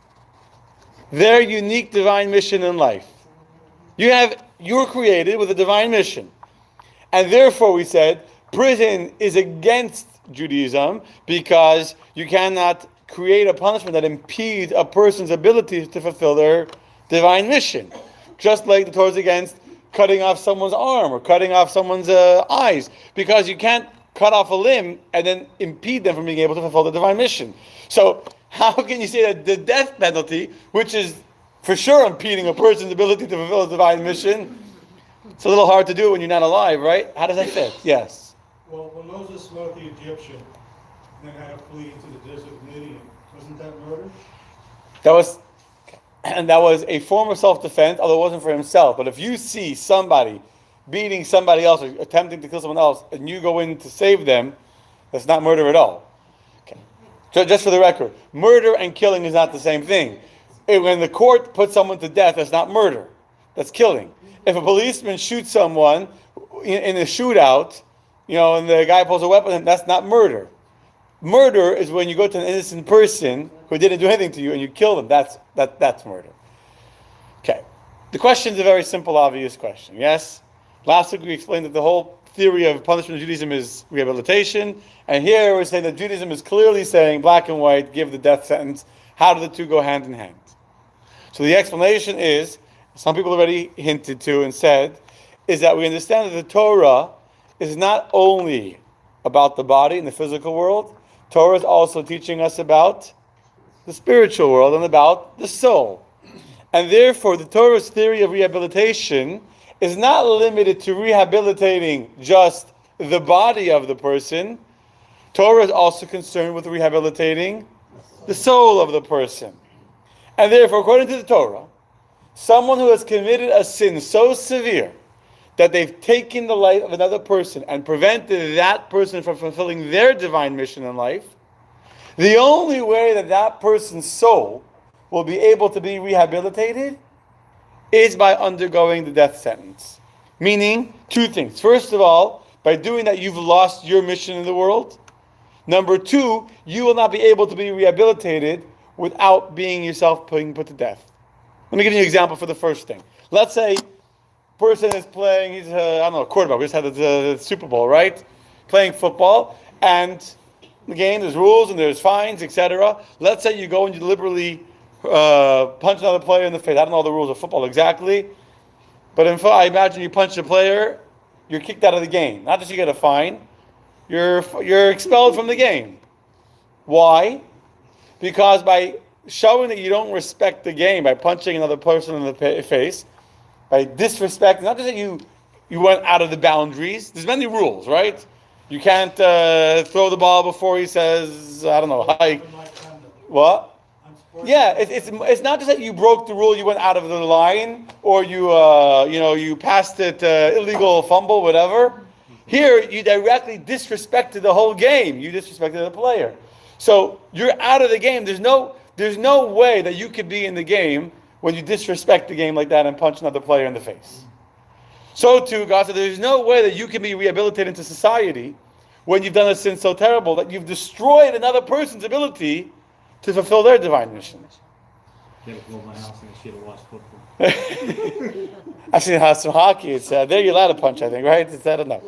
their unique divine mission in life. You're created with a divine mission. And therefore we said, prison is against Judaism because you cannot create a punishment that impedes a person's ability to fulfill their divine mission. Just like the Torah is against cutting off someone's arm or cutting off someone's eyes, because you can't cut off a limb and then impede them from being able to fulfill the divine mission. So how can you say that the death penalty, which is for sure impeding a person's ability to fulfill a divine mission, it's a little hard to do when you're not alive, right? How does that fit? Yes. Well, when Moses smote the Egyptian, and then had to flee into the desert of Midian, wasn't that murder? That was a form of self-defense, although it wasn't for himself. But if you see somebody beating somebody else or attempting to kill someone else, and you go in to save them, that's not murder at all. Okay. So just for the record, murder and killing is not the same thing. When the court puts someone to death, that's not murder. That's killing. If a policeman shoots someone in a shootout, and the guy pulls a weapon, that's not murder. Murder is when you go to an innocent person who didn't do anything to you and you kill them. That's murder. Okay. The question is a very simple, obvious question. Yes? Last week we explained that the whole theory of punishment in Judaism is rehabilitation. And here we're saying that Judaism is clearly saying, black and white, give the death sentence. How do the two go hand in hand? So the explanation is, some people already hinted to and said, is that we understand that the Torah is not only about the body and the physical world. Torah is also teaching us about the spiritual world and about the soul. And therefore, the Torah's theory of rehabilitation is not limited to rehabilitating just the body of the person. Torah is also concerned with rehabilitating the soul of the person. And therefore, according to the Torah, someone who has committed a sin so severe that they've taken the life of another person and prevented that person from fulfilling their divine mission in life, the only way that that person's soul will be able to be rehabilitated is by undergoing the death sentence. Meaning, two things. First of all, by doing that, you've lost your mission in the world. Number two, you will not be able to be rehabilitated without being yourself being put to death. Let me give you an example for the first thing. Let's say person is playing, he's a quarterback. We just had the Super Bowl, right? Playing football, and the game, there's rules and there's fines, etc. Let's say you go and you deliberately punch another player in the face. I don't know the rules of football exactly, but I imagine you punch a player, you're kicked out of the game. Not just you get a fine, you're expelled from the game. Why? Because by showing that you don't respect the game, by punching another person in the face, by disrespecting, not just that you went out of the boundaries. There's many rules, right? You can't throw the ball before he says, I don't know, hi. What? Yeah, it's not just that you broke the rule, you went out of the line, or you passed it, illegal fumble, whatever. Here, you directly disrespected the whole game. You disrespected the player. So you're out of the game. There's no way that you could be in the game when you disrespect the game like that and punch another player in the face. So too, God said, there's no way that you can be rehabilitated into society when you've done a sin so terrible that you've destroyed another person's ability to fulfill their divine mission. They would go to my house and she'd have watched football. Actually, in some hockey, it's there you're allowed to punch, I think, right? It's I don't know.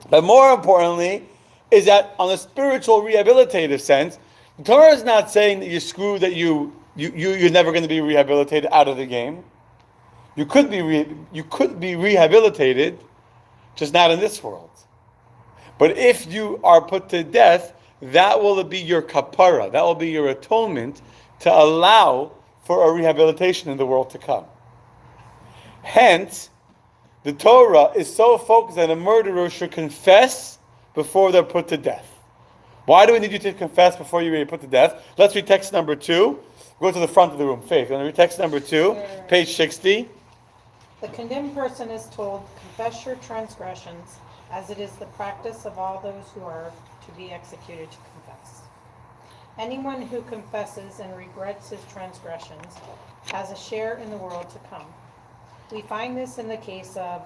But more importantly, is that on a spiritual rehabilitative sense, the Torah is not saying that you're screwed, that you're never going to be rehabilitated out of the game. You could be rehabilitated, just not in this world. But if you are put to death, that will be your kapara, that will be your atonement to allow for a rehabilitation in the world to come. Hence, the Torah is so focused that a murderer should confess before they're put to death. Why do we need you to confess before you're put to death? Let's read text number 2. Go to the front of the room. Faith, you want to read text number 2, page 60? The condemned person is told, confess your transgressions, as it is the practice of all those who are to be executed to confess. Anyone who confesses and regrets his transgressions has a share in the world to come. We find this in the case of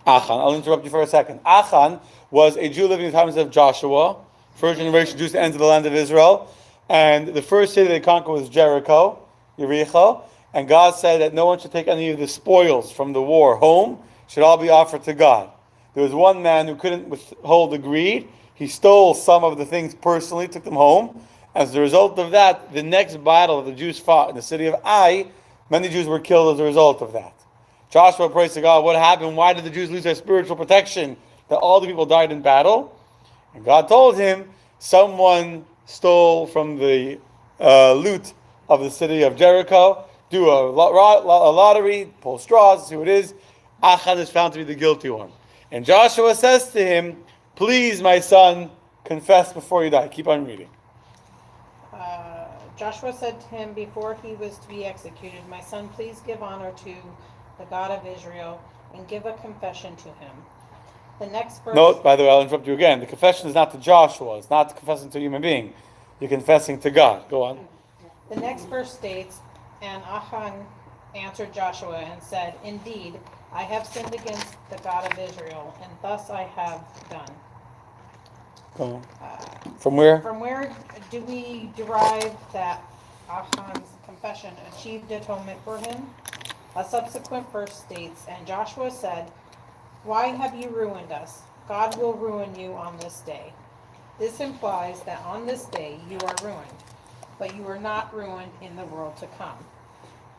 Achan. I'll interrupt you for a second. Achan was a Jew living in the times of Joshua, first generation Jews to enter the land of Israel. And the first city they conquered was Jericho, Yericho. And God said that no one should take any of the spoils from the war home, should all be offered to God. There was one man who couldn't withhold the greed. He stole some of the things personally, took them home. As a result of that, the next battle that the Jews fought in the city of Ai, many Jews were killed as a result of that. Joshua prays to God, what happened? Why did the Jews lose their spiritual protection? That all the people died in battle? And God told him, someone stole from the loot of the city of Jericho. Do a lottery, pull straws, see what it is. Achan is found to be the guilty one. And Joshua says to him, please, my son, confess before you die. Keep on reading. Joshua said to him before he was to be executed, my son, please give honor to the God of Israel and give a confession to him. The next verse. Note, by the way, I'll interrupt you again. The confession is not to Joshua. It's not confessing to a human being. You're confessing to God. Go on. The next verse states, and Achan answered Joshua and said, indeed, I have sinned against the God of Israel, and thus I have done. Go on. From where? From where do we derive that Achan's confession achieved atonement for him? A subsequent verse states, and Joshua said, why have you ruined us? God will ruin you on this day. This implies that on this day you are ruined, but you are not ruined in the world to come.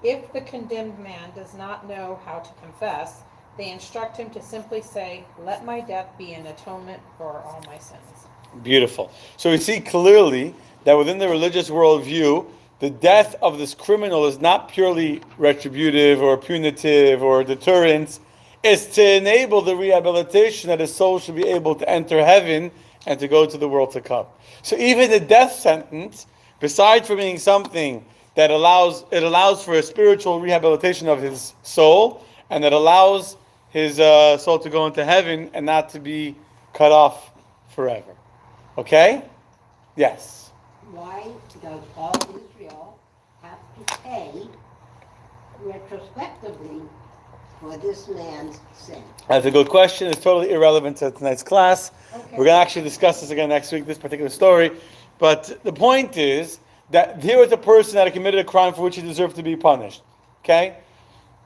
If the condemned man does not know how to confess, they instruct him to simply say, let my death be an atonement for all my sins. Beautiful. So we see clearly that within the religious worldview, the death of this criminal is not purely retributive or punitive or deterrence. It's to enable the rehabilitation that his soul should be able to enter heaven and to go to the world to come. So even the death sentence, besides from being something that allows for a spiritual rehabilitation of his soul, and that allows his soul to go into heaven and not to be cut off forever. Okay? Yes. Why does all Israel have to pay retrospectively for this man's sin? That's a good question. It's totally irrelevant to tonight's class. Okay. We're going to actually discuss this again next week, this particular story. But the point is that here was a person that had committed a crime for which he deserved to be punished. Okay?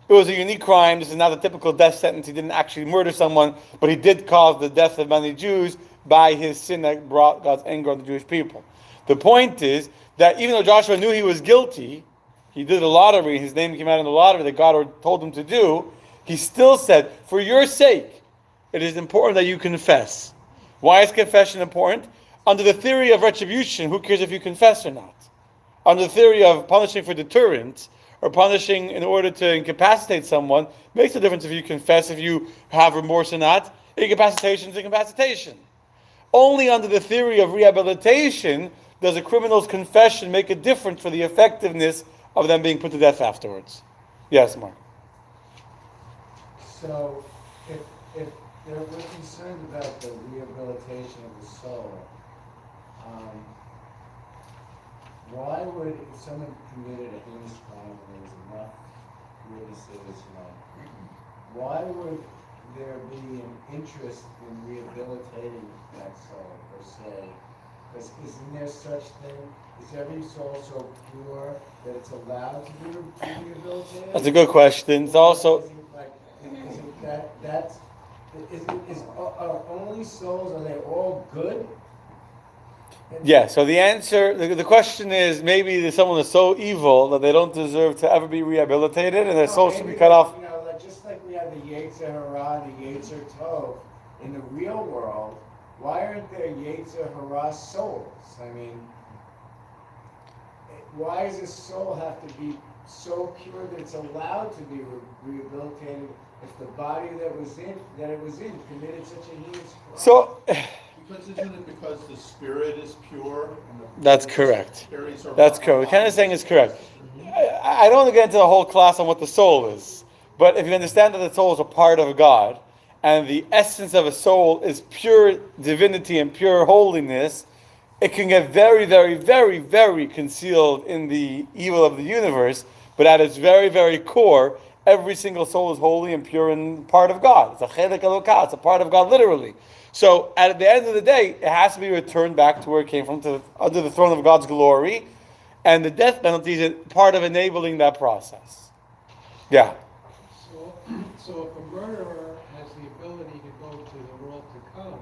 It was a unique crime. This is not a typical death sentence. He didn't actually murder someone, but he did cause the death of many Jews by his sin that brought God's anger on the Jewish people. The point is that even though Joshua knew he was guilty, he did a lottery, his name came out in the lottery that God told him to do, he still said, for your sake, it is important that you confess. Why is confession important? Under the theory of retribution, who cares if you confess or not? Under the theory of punishing for deterrence, or punishing in order to incapacitate someone, makes a difference if you confess, if you have remorse or not. Incapacitation is incapacitation. Only under the theory of rehabilitation does a criminal's confession make a difference for the effectiveness of them being put to death afterwards. Yes, Mark. So, if we're concerned about the rehabilitation of the soul, why would, if someone committed a heinous crime and there was enough witnesses, why would there be an interest in rehabilitating that soul per se? Because isn't there such thing, is every soul so pure that it's allowed to be rehabilitated? That's a good question. It's also, are only souls, are they all good? yeah, so the answer, the question is, maybe someone is so evil that they don't deserve to ever be rehabilitated and their soul should be cut off. Just like we have the Yetzer Hara and the Yetzer Tov, in the real world, why aren't there Yetzer Hara souls? I mean, why does a soul have to be so pure that it's allowed to be rehabilitated if the body that it was in committed such a heinous crime? So, Because isn't it because the spirit is pure? And that's correct. spirits are That's correct. What Ken is saying is correct. I don't want to get into the whole class on what the soul is, but if you understand that the soul is a part of God, and the essence of a soul is pure divinity and pure holiness, it can get very, very, very, very concealed in the evil of the universe, but at its very, very core, every single soul is holy and pure and part of God. It's a chelek elokah, it's a part of God literally. So at the end of the day, it has to be returned back to where it came from, under the throne of God's glory, and the death penalty is part of enabling that process. Yeah. So if a murderer has the ability to go to the world to come,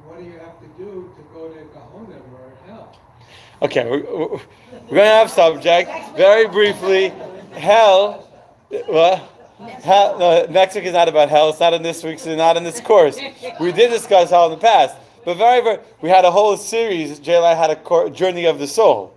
what do you have to do to go to Gehenna or hell? Okay, we're going to have subject very briefly. Hell. What? Hell, no, next week is not about hell. It's not in this week's. It's not in this course. We did discuss hell in the past, but we had a whole series. JLI had a journey of the soul,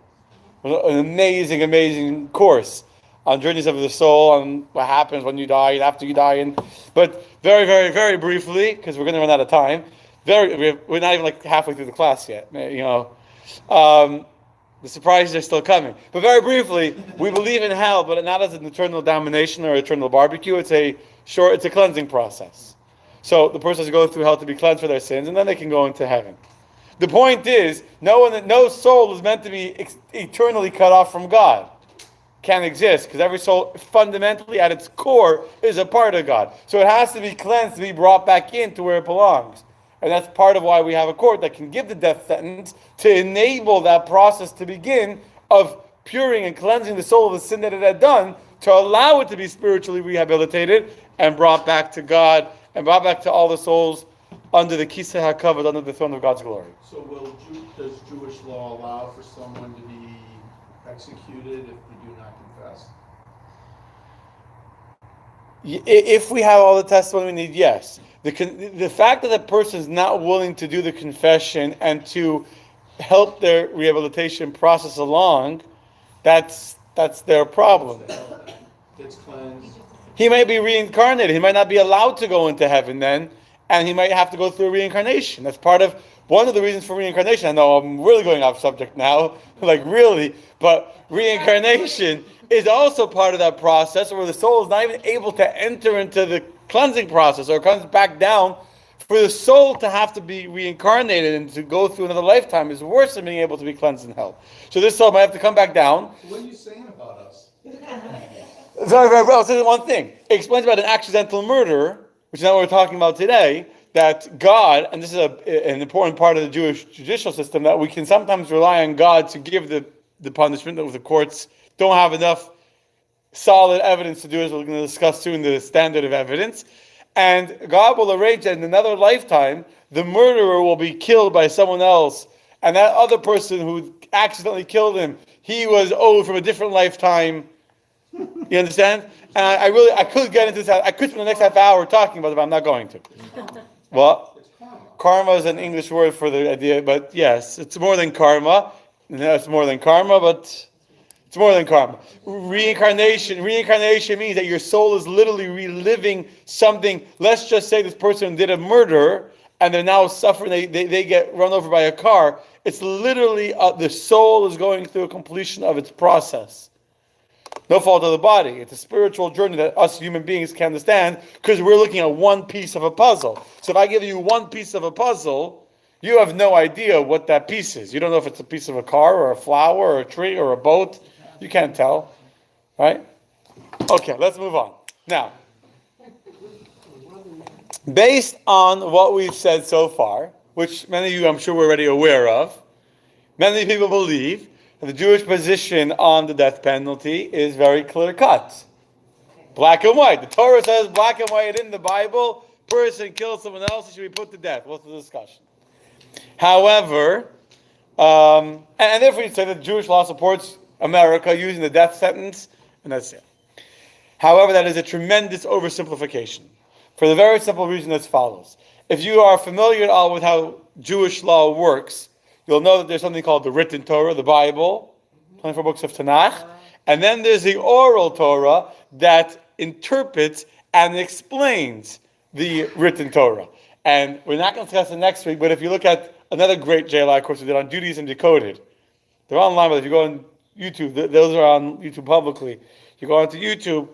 an amazing, amazing course on journeys of the soul, on what happens when you die and after you die. But very, very, very briefly, because we're going to run out of time. We're not even like halfway through the class yet. The surprises are still coming. But very briefly, we believe in hell, but not as an eternal damnation or eternal barbecue. It's a cleansing process. So the person has to go through hell to be cleansed for their sins, and then they can go into heaven. The point is, no soul is meant to be eternally cut off from God. Can't exist, because every soul fundamentally at its core is a part of God. So it has to be cleansed to be brought back into where it belongs. And that's part of why we have a court that can give the death sentence to enable that process to begin of puring and cleansing the soul of the sin that it had done, to allow it to be spiritually rehabilitated and brought back to God and brought back to all the souls under the Kisei HaKavod, under the throne of God's glory. So does Jewish law allow for someone to be executed if they do not confess? If we have all the testimony we need, yes. The fact that the person is not willing to do the confession and to help their rehabilitation process along, that's their problem. Gets cleansed. He might be reincarnated. He might not be allowed to go into heaven then, and he might have to go through a reincarnation. That's one of the reasons for reincarnation. I know I'm really going off subject now, like really, but reincarnation is also part of that process where the soul is not even able to enter into the cleansing process, or comes back down. For the soul to have to be reincarnated and to go through another lifetime is worse than being able to be cleansed in hell. So this soul might have to come back down. What are you saying about us? Very, very well. So one thing. It explains about an accidental murder, which is not what we're talking about today, that God, and this is an important part of the Jewish judicial system, that we can sometimes rely on God to give the punishment that the courts don't have enough solid evidence to do, as we're going to discuss soon, the standard of evidence. And God will arrange that in another lifetime, the murderer will be killed by someone else. And that other person who accidentally killed him, he was owed from a different lifetime. You understand? And I could get into this. I could spend the next half hour talking about it, but I'm not going to. Well, karma is an English word for the idea, but yes, it's more than karma. It's more than karma, but it's more than karma. Reincarnation means that your soul is literally reliving something. Let's just say this person did a murder and they're now suffering. They get run over by a car. It's literally the soul is going through a completion of its process. No fault of the body. It's a spiritual journey that us human beings can understand, because we're looking at one piece of a puzzle. So if I give you one piece of a puzzle, You have no idea what that piece is. You don't know if it's a piece of a car or a flower or a tree or a boat. You can't tell, right? Okay, let's move on. Now, based on what we've said so far, which many of you I'm sure we're already aware of, many people believe that the Jewish position on the death penalty is very clear-cut. Black and white. The Torah says black and white in the Bible, person kills someone else, he should be put to death. What's the discussion? However, and therefore you say that Jewish law supports America using the death sentence, and that's it. However, that is a tremendous oversimplification for the very simple reason as follows. If you are familiar at all with how Jewish law works, you'll know that there's something called the written Torah, the Bible, 24 books of Tanakh, and then there's the oral Torah that interprets and explains the written Torah. And we're not going to discuss it next week, but if you look at another great JLI course we did on Judaism Decoded, they're online, but if you go on YouTube, those are on YouTube publicly. You go onto YouTube,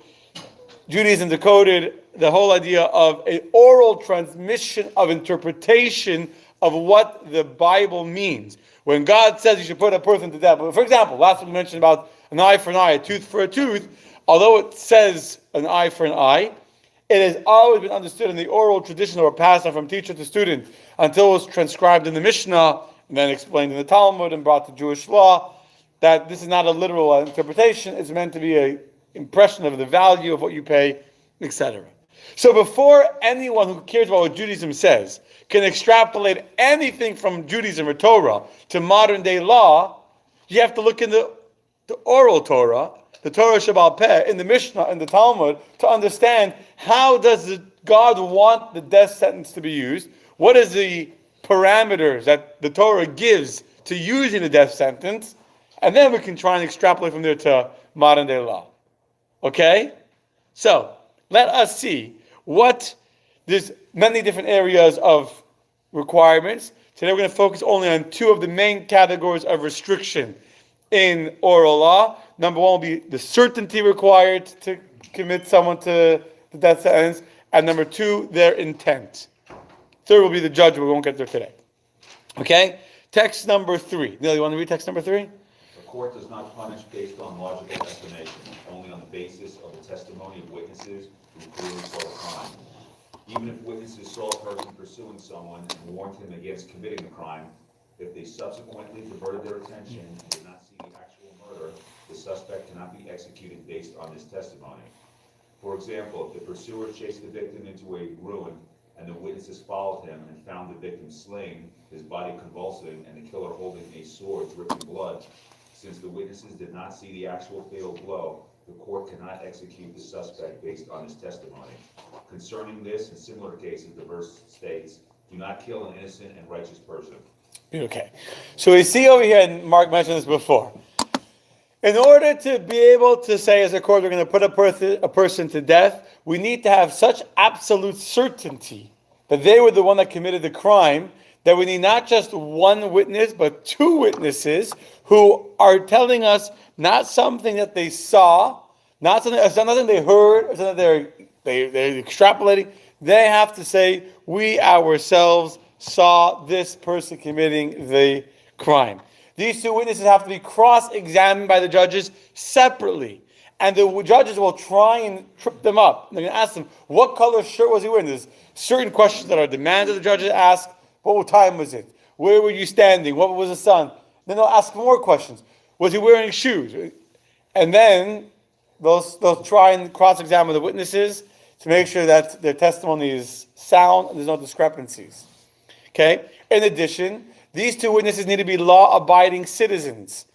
Judaism Decoded, the whole idea of an oral transmission of interpretation of what the Bible means. When God says you should put a person to death, for example, last week we mentioned about an eye for an eye, a tooth for a tooth, although it says an eye for an eye, it has always been understood in the oral tradition or passed on from teacher to student until it was transcribed in the Mishnah and then explained in the Talmud and brought to Jewish law, that this is not a literal interpretation, it's meant to be an impression of the value of what you pay, etc. So before anyone who cares about what Judaism says can extrapolate anything from Judaism or Torah to modern day law, you have to look in the oral Torah, the Torah Shabbal Peh, in the Mishnah, in the Talmud, to understand how does God want the death sentence to be used, what is the parameters that the Torah gives to using the death sentence, and then we can try and extrapolate from there to modern day law. Okay? So, let us see what, there's many different areas of requirements. Today we're going to focus only on two of the main categories of restriction in oral law. Number one will be the certainty required to commit someone to the death sentence, and number two, their intent. Third will be the judge, but we won't get there today. Okay? Text number 3. Neil, you want to read text number 3? The court does not punish based on logical explanation, only on the basis of the testimony of witnesses who clearly saw the crime. Even if witnesses saw a person pursuing someone and warned him against committing the crime, if they subsequently diverted their attention and did not see the actual murder, the suspect cannot be executed based on this testimony. For example, if the pursuer chased the victim into a ruin and the witnesses followed him and found the victim slain, his body convulsing, and the killer holding a sword dripping blood, since the witnesses did not see the actual fatal blow, the court cannot execute the suspect based on his testimony. Concerning this and similar cases, the verse states, do not kill an innocent and righteous person. Okay. So we see over here, and Mark mentioned this before, in order to be able to say as a court we're going to put a person to death, we need to have such absolute certainty that they were the one that committed the crime, that we need not just one witness, but two witnesses who are telling us not something that they saw, not something they heard, or something they're extrapolating. They have to say, we ourselves saw this person committing the crime. These two witnesses have to be cross-examined by the judges separately. And the judges will try and trip them up. They're going to ask them, what color shirt was he wearing? There's certain questions that are demanded of the judges ask. What time was it? Where were you standing? What was the sun? Then they'll ask more questions. Was he wearing shoes? And then they'll try and cross-examine the witnesses to make sure that their testimony is sound and there's no discrepancies. Okay? In addition, these two witnesses need to be law-abiding citizens.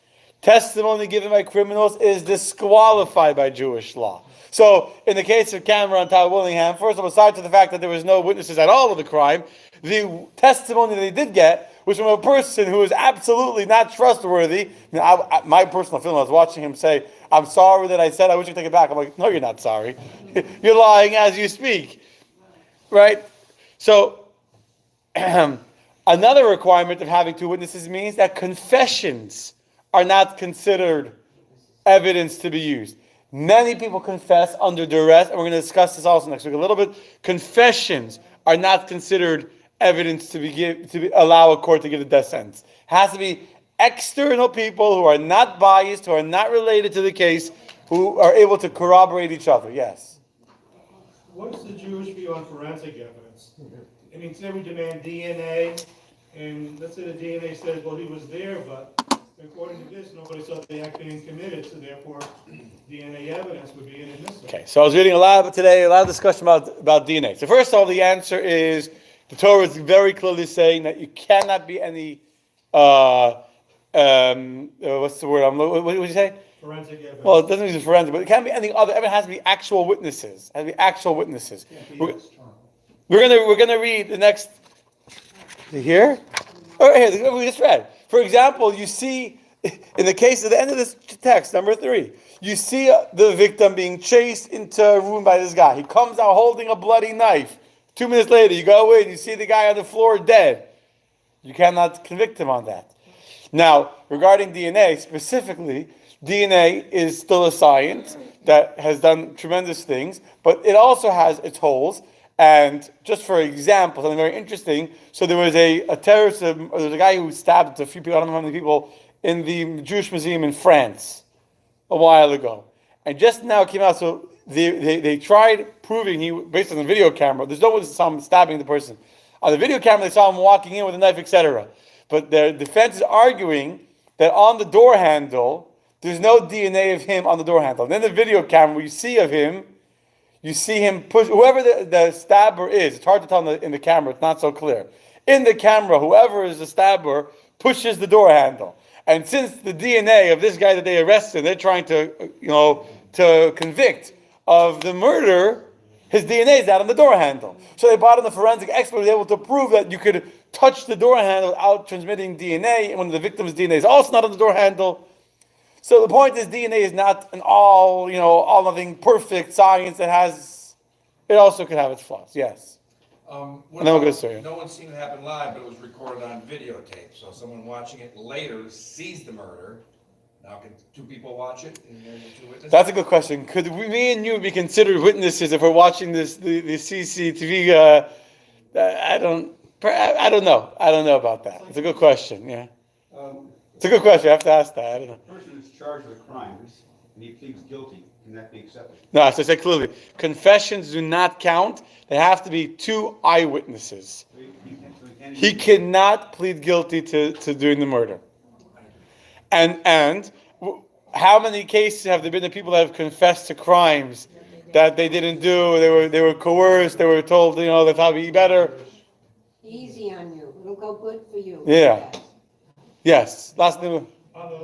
Testimony given by criminals is disqualified by Jewish law. So, in the case of Cameron and Todd Willingham, first of all, aside from the fact that there was no witnesses at all of the crime, the testimony they did get was from a person who was absolutely not trustworthy. My personal feeling, I was watching him say, I'm sorry that I said I wish you could take it back. I'm like, no, you're not sorry. You're lying as you speak. Right? So, another requirement of having two witnesses means that confessions are not considered evidence to be used. Many people confess under duress, and we're going to discuss this also next week a little bit. Confessions are not considered evidence to allow a court to give the death sentence. It has to be external people who are not biased, who are not related to the case, who are able to corroborate each other. Yes. What's the Jewish view on forensic evidence? I mean, today we demand DNA, and let's say the DNA says, well, he was there, but according to this, nobody saw the act being committed, so therefore DNA evidence would be inadmissible. Okay, so I was reading a lot of discussion about DNA. So first of all, the answer is the Torah is very clearly saying that you cannot be any what's the word? What would you say? Forensic evidence. Well, it doesn't mean forensic, but it can't be anything other. It has to be actual witnesses. It has to be actual witnesses. We're gonna read the next. Here, here we just read. For example, you see in the case of the end of this text, number 3, you see the victim being chased into a room by this guy. He comes out holding a bloody knife. 2 minutes later, you go in, you see the guy on the floor dead. You cannot convict him on that. Now, regarding DNA specifically, DNA is still a science that has done tremendous things, but it also has its holes. And just for example, something very interesting. So there was a terrorist, there was a guy who stabbed a few people, I don't know how many people, in the Jewish Museum in France a while ago. And just now it came out, so they tried proving he, based on the video camera, there's no one saw him stabbing the person. On the video camera, they saw him walking in with a knife, etc. But their defense is arguing that on the door handle, there's no DNA of him on the door handle. And then the video camera, you see of him, you see him push, whoever the stabber is, it's hard to tell in the camera, it's not so clear. In the camera, whoever is the stabber pushes the door handle. And since the DNA of this guy that they arrested, they're trying to, to convict of the murder, his DNA is not on the door handle. So they brought in the forensic expert who was able to prove that you could touch the door handle without transmitting DNA, and when the victim's DNA is also not on the door handle. So the point is, DNA is not an all nothing perfect science. It also could have its flaws. Yes. No one's seen it happen live, but it was recorded on videotape. So someone watching it later sees the murder. Now, can 2 people watch it? And then 2 witnesses? That's a good question. Could me and you be considered witnesses if we're watching the CCTV? I don't know. I don't know about that. It's a good question. Yeah. It's a good question. I have to ask that. I don't know. The person who's charged with crimes and he pleads guilty, can that be accepted? No, as I said clearly, confessions do not count. There have to be 2 eyewitnesses. He cannot plead guilty to doing the murder. And how many cases have there been of people that have confessed to crimes that they didn't do? They were coerced. They were told, they'll probably be better. Easy on you. It'll go good for you. Yeah. Yes. On the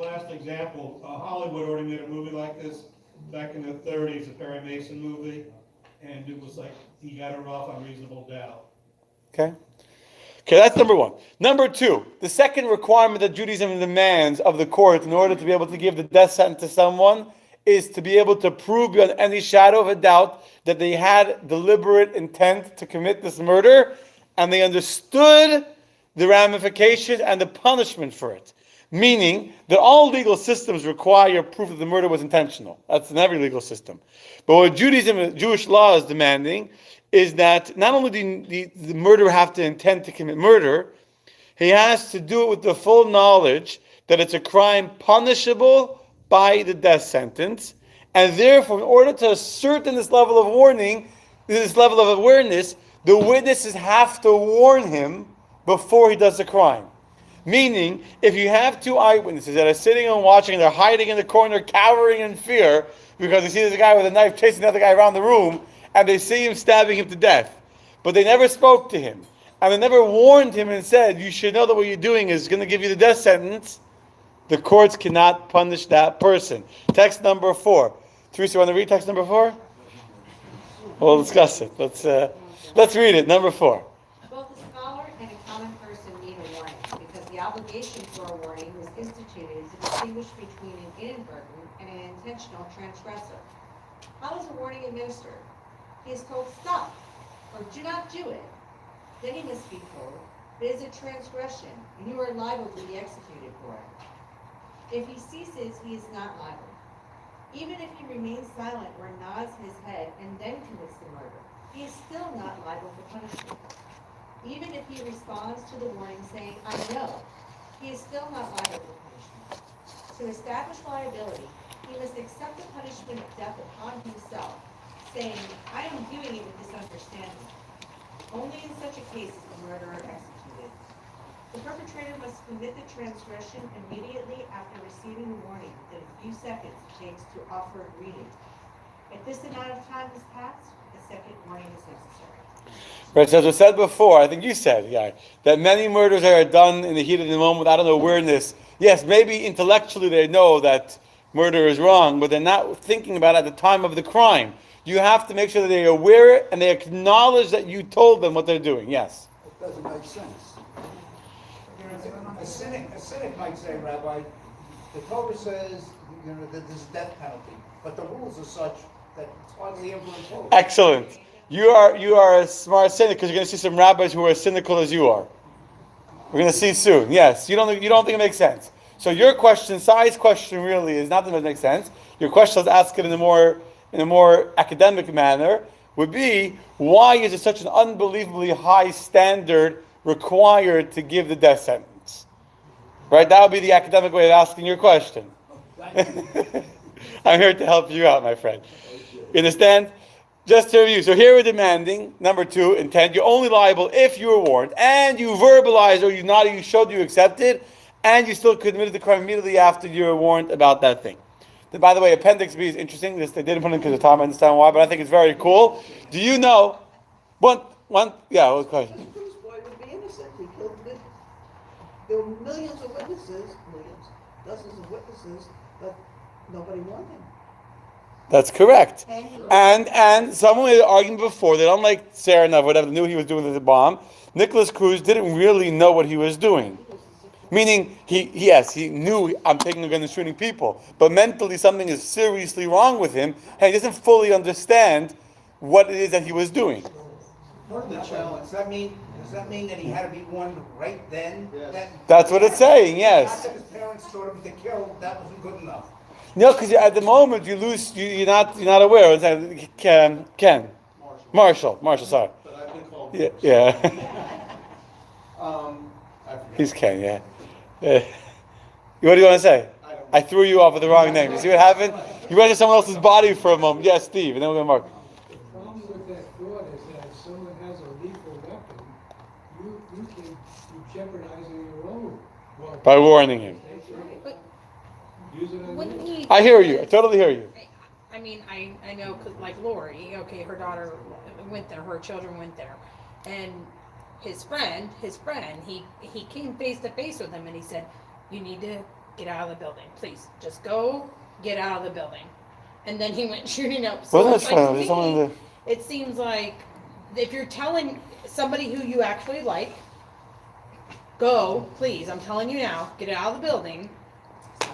last example, Hollywood already made a movie like this back in the 30s, a Perry Mason movie, and it was like he got it off on reasonable doubt. Okay, that's number 1. Number 2, the second requirement that Judaism demands of the court in order to be able to give the death sentence to someone is to be able to prove beyond any shadow of a doubt that they had deliberate intent to commit this murder and they understood the ramifications and the punishment for it. Meaning that all legal systems require proof that the murder was intentional. That's in every legal system. But what Judaism, Jewish law is demanding is that not only the murderer have to intend to commit murder, he has to do it with the full knowledge that it's a crime punishable by the death sentence. And therefore, in order to ascertain this level of warning, this level of awareness, the witnesses have to warn him before he does the crime. Meaning, if you have 2 eyewitnesses that are sitting and watching, they're hiding in the corner, cowering in fear, because they see there's a guy with a knife chasing the other guy around the room, and they see him stabbing him to death. But they never spoke to him. And they never warned him and said, you should know that what you're doing is going to give you the death sentence. The courts cannot punish that person. Text number 4. Teresa, you want to read text number 4? We'll discuss it. Let's read it. Number 4. Both a scholar and a common person need a warning, because the obligation for a warning was instituted to distinguish between an inadvertent and an intentional transgressor. How is a warning administered? He is told, stop, or do not do it. Then he must be told, it is a transgression, and you are liable to be executed for it. If he ceases, he is not liable. Even if he remains silent or nods his head and then commits the murder, he is still not liable for punishment. Even if he responds to the warning saying, "I know," he is still not liable for punishment. To establish liability, he must accept the punishment of death upon himself, saying, "I am doing it with this understanding." Only in such a case is the murderer executed. The perpetrator must commit the transgression immediately after receiving the warning within a few seconds it takes to offer a greeting. If this amount of time has passed, a second warning is necessary. Right, so as I said before, I think you said, yeah, that many murders are done in the heat of the moment without an awareness. Yes, maybe intellectually they know that murder is wrong, but they're not thinking about it at the time of the crime. You have to make sure that they're aware and they acknowledge that you told them what they're doing. Yes? It doesn't make sense. A cynic might say, Rabbi, the Torah says, that there's death penalty, but the rules are such that it's hardly ever imposed. Excellent. You are a smart cynic because you're going to see some rabbis who are as cynical as you are. We're going to see soon. Yes, you don't think it makes sense. So your question, Sai's question, really is not that it makes sense. Your question, let's ask it in a more academic manner, would be, why is it such an unbelievably high standard required to give the death sentence? Right? That would be the academic way of asking your question. I'm here to help you out, my friend. You understand? Just to review. So here we're demanding, number 2, intent. You're only liable if you were warned, and you verbalized or you nodded, you showed you accepted, and you still committed the crime immediately after you were warned about that thing. Then, by the way, Appendix B is interesting. They didn't put it because of time. I understand why, but I think it's very cool. Do you know? What question? Bruce Boyd would be innocent. He killed there were millions of witnesses, dozens of witnesses, but nobody warned him. That's correct. And someone made an argument before that unlike Saranov, whatever, knew he was doing the bomb, Nicholas Cruz didn't really know what he was doing. Meaning, he knew I'm taking a gun and shooting people, but mentally something is seriously wrong with him, and he doesn't fully understand what it is that he was doing. Part of the challenge, does that mean that he had to be warned right then? That's what it's saying, yes. Not that his parents told him to kill, that wasn't good enough. No, because at the moment you lose, you're not aware. It's Ken. Marshall, sorry. But I've been called. Yeah. I forget. He's Ken, yeah. What do you want to say? I threw you off with the wrong name. You see what happened? You went to someone else's body for a moment. Yes, Steve, and then we're going to Mark. The problem with that thought is that if someone has a lethal weapon, you can be jeopardizing your own. By warning him. Use it on Wouldn't you. he? I hear you. I totally hear you. I mean, I know, 'cause like Lori, okay, her daughter went there, her children went there, and his friend, he came face to face with him, and he said, "You need to get out of the building, please. Just go, get out of the building." And then he went shooting up. So Wasn't it's it like, fun? to Someone in me, the- it seems like if you're telling somebody who you actually like, go, please. I'm telling you now, get out of the building.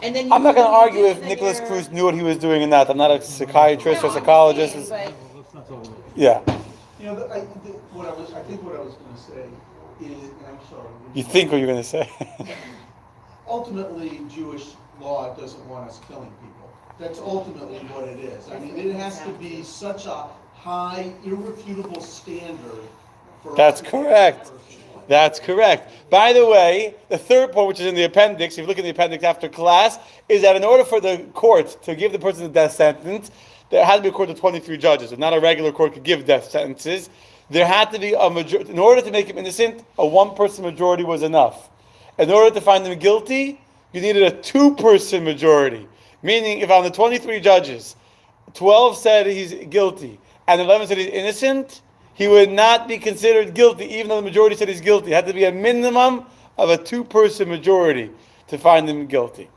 And then I'm not going to really argue do, if then Nicholas you're- Cruz knew what he was doing or not. I'm not a psychiatrist or No, I'm psychologist. saying, Yeah. You know, I think what I was gonna say is, and I'm sorry. You think what you're going to say. Ultimately, Jewish law doesn't want us killing people. That's ultimately what it is. I mean, it has to be such a high, irrefutable standard for us That's to correct. kill a person. That's correct. By the way, the third point, which is in the appendix, if you look at the appendix after class, is that in order for the court to give the person the death sentence, there had to be a court of 23 judges, and not a regular court could give death sentences. There had to be a majority. In order to make him innocent, a one-person majority was enough. In order to find him guilty, you needed a two-person majority. Meaning, if on the 23 judges, 12 said he's guilty, and 11 said he's innocent, he would not be considered guilty, even though the majority said he's guilty. It had to be a minimum of a two-person majority to find him guilty.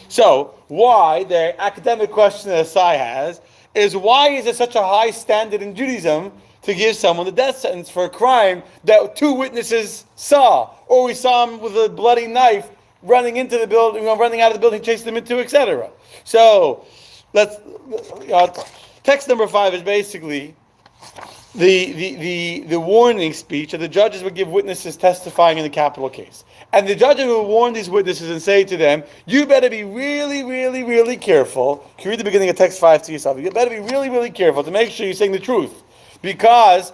So, why, the academic question that Asai has, is why is it such a high standard in Judaism to give someone the death sentence for a crime that two witnesses saw, or we saw him with a bloody knife running into the building, running out of the building, chasing them into, etc. So, text number 5 is basically the warning speech that the judges would give witnesses testifying in the capital case. And the judges would warn these witnesses and say to them, you better be really, really, really careful. You can read the beginning of text 5 to yourself. You better be really, really careful to make sure you're saying the truth. Because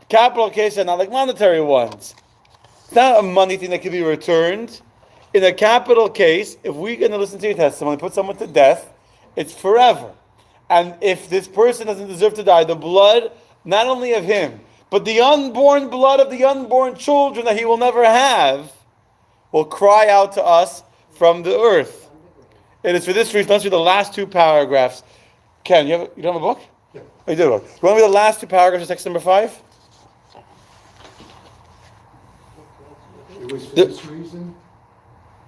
Capital cases are not like monetary ones. It's not a money thing that can be returned. In a capital case, if we're going to listen to your testimony, put someone to death, it's forever. And if this person doesn't deserve to die, the blood, not only of him, but the unborn blood of the unborn children that he will never have, will cry out to us from the earth. It is for this reason. Let's read the last two paragraphs. Ken, you don't have a book? Yeah. Oh, you do have a book. You want to read the last two paragraphs of text number 5? It was for this reason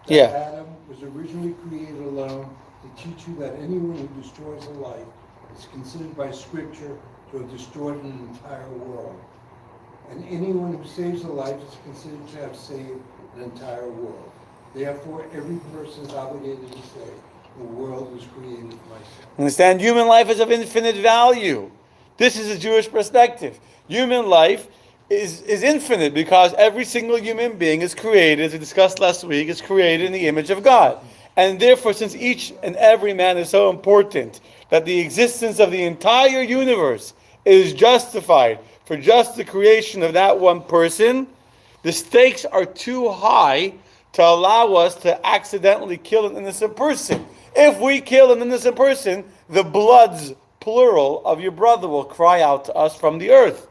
that Yeah. Adam was originally created alone to teach you that anyone who destroys a life is considered by Scripture to have destroyed an entire world. And anyone who saves a life is considered to have saved an entire world. Therefore, every person is obligated to say, the world was created by sin. Understand? Human life is of infinite value. This is a Jewish perspective. Human life is infinite because every single human being is created, as we discussed last week, is created in the image of God. And therefore, since each and every man is so important, that the existence of the entire universe is justified for just the creation of that one person, the stakes are too high to allow us to accidentally kill an innocent person. If we kill an innocent person, the bloods, plural, of your brother will cry out to us from the earth.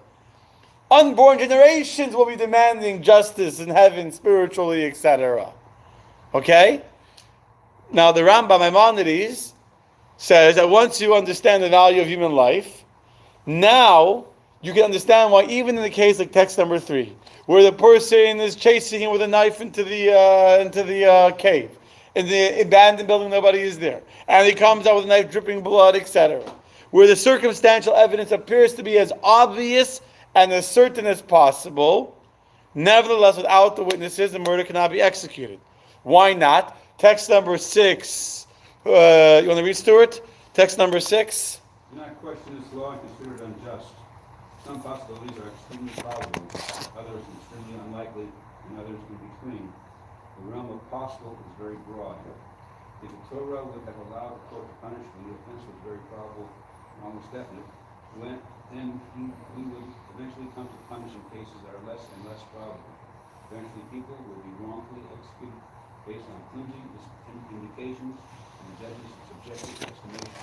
Unborn generations will be demanding justice in heaven, spiritually, etc. Okay? Now, the Rambam Maimonides says that once you understand the value of human life, now you can understand why even in the case like text number 3, where the person is chasing him with a knife into the cave, in the abandoned building, nobody is there, and he comes out with a knife dripping blood, etc., where the circumstantial evidence appears to be as obvious and as certain as possible, nevertheless, without the witnesses, the murder cannot be executed. Why not? Text number 6. You want to read, Stuart? Text number 6. Do not question this law and consider it unjust. Some possibilities are extremely probable, others extremely unlikely, and others in between. The realm of possible is very broad. If the Torah would have allowed the court to punish when the offense was very probable and almost definite, then we would eventually come to punish in cases that are less and less probable. Eventually, people will be wrongfully executed based on flimsy indications and the judge's subjective estimation.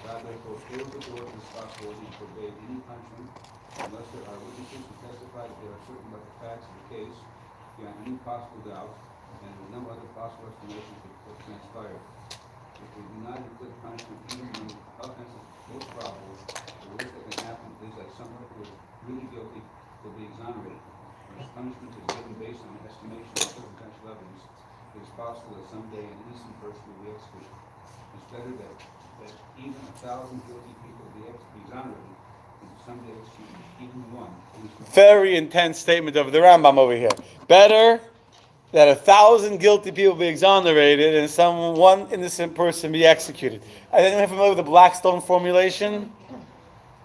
God therefore closed the door to this possibility and forbade any punishment unless there are witnesses who testify that they are certain about the facts of the case beyond any possible doubt and with no other possible explanation for what transpired. If we do not inflict punishment even when the offense is most probable, the worst that can happen is that someone who is really guilty will be exonerated. If punishment is given based on the estimation of circumstantial evidence, it is possible that someday an innocent person will be executed. It's better that even 1,000 guilty people be exonerated than someday execute even one. Very intense statement of the Rambam over here. Better that 1,000 guilty people be exonerated and one innocent person be executed. Are anyone familiar with the Blackstone formulation?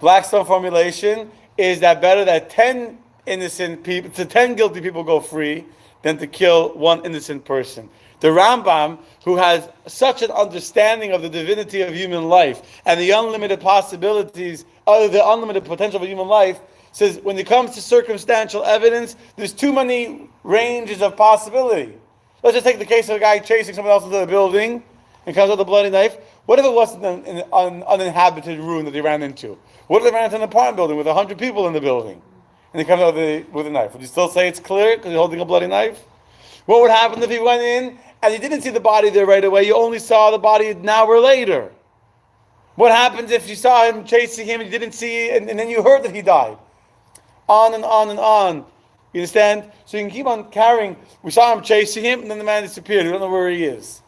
Blackstone formulation is that better that 10 guilty people go free than to kill one innocent person. The Rambam, who has such an understanding of the divinity of human life and the unlimited possibilities, the unlimited potential of human life, says when it comes to circumstantial evidence, there's too many ranges of possibility. Let's just take the case of a guy chasing someone else into the building and comes with a bloody knife. What if it wasn't an uninhabited room that they ran into? What if they ran into an apartment building with 100 people in the building and he comes out with a knife? Would you still say it's clear because he's holding a bloody knife? What would happen if he went in and you didn't see the body there right away, you only saw the body an hour later? What happens if you saw him chasing him and you didn't see it and then you heard that he died? On and on and on. You understand? So you can keep on carrying. We saw him chasing him and then the man disappeared. We don't know where he is.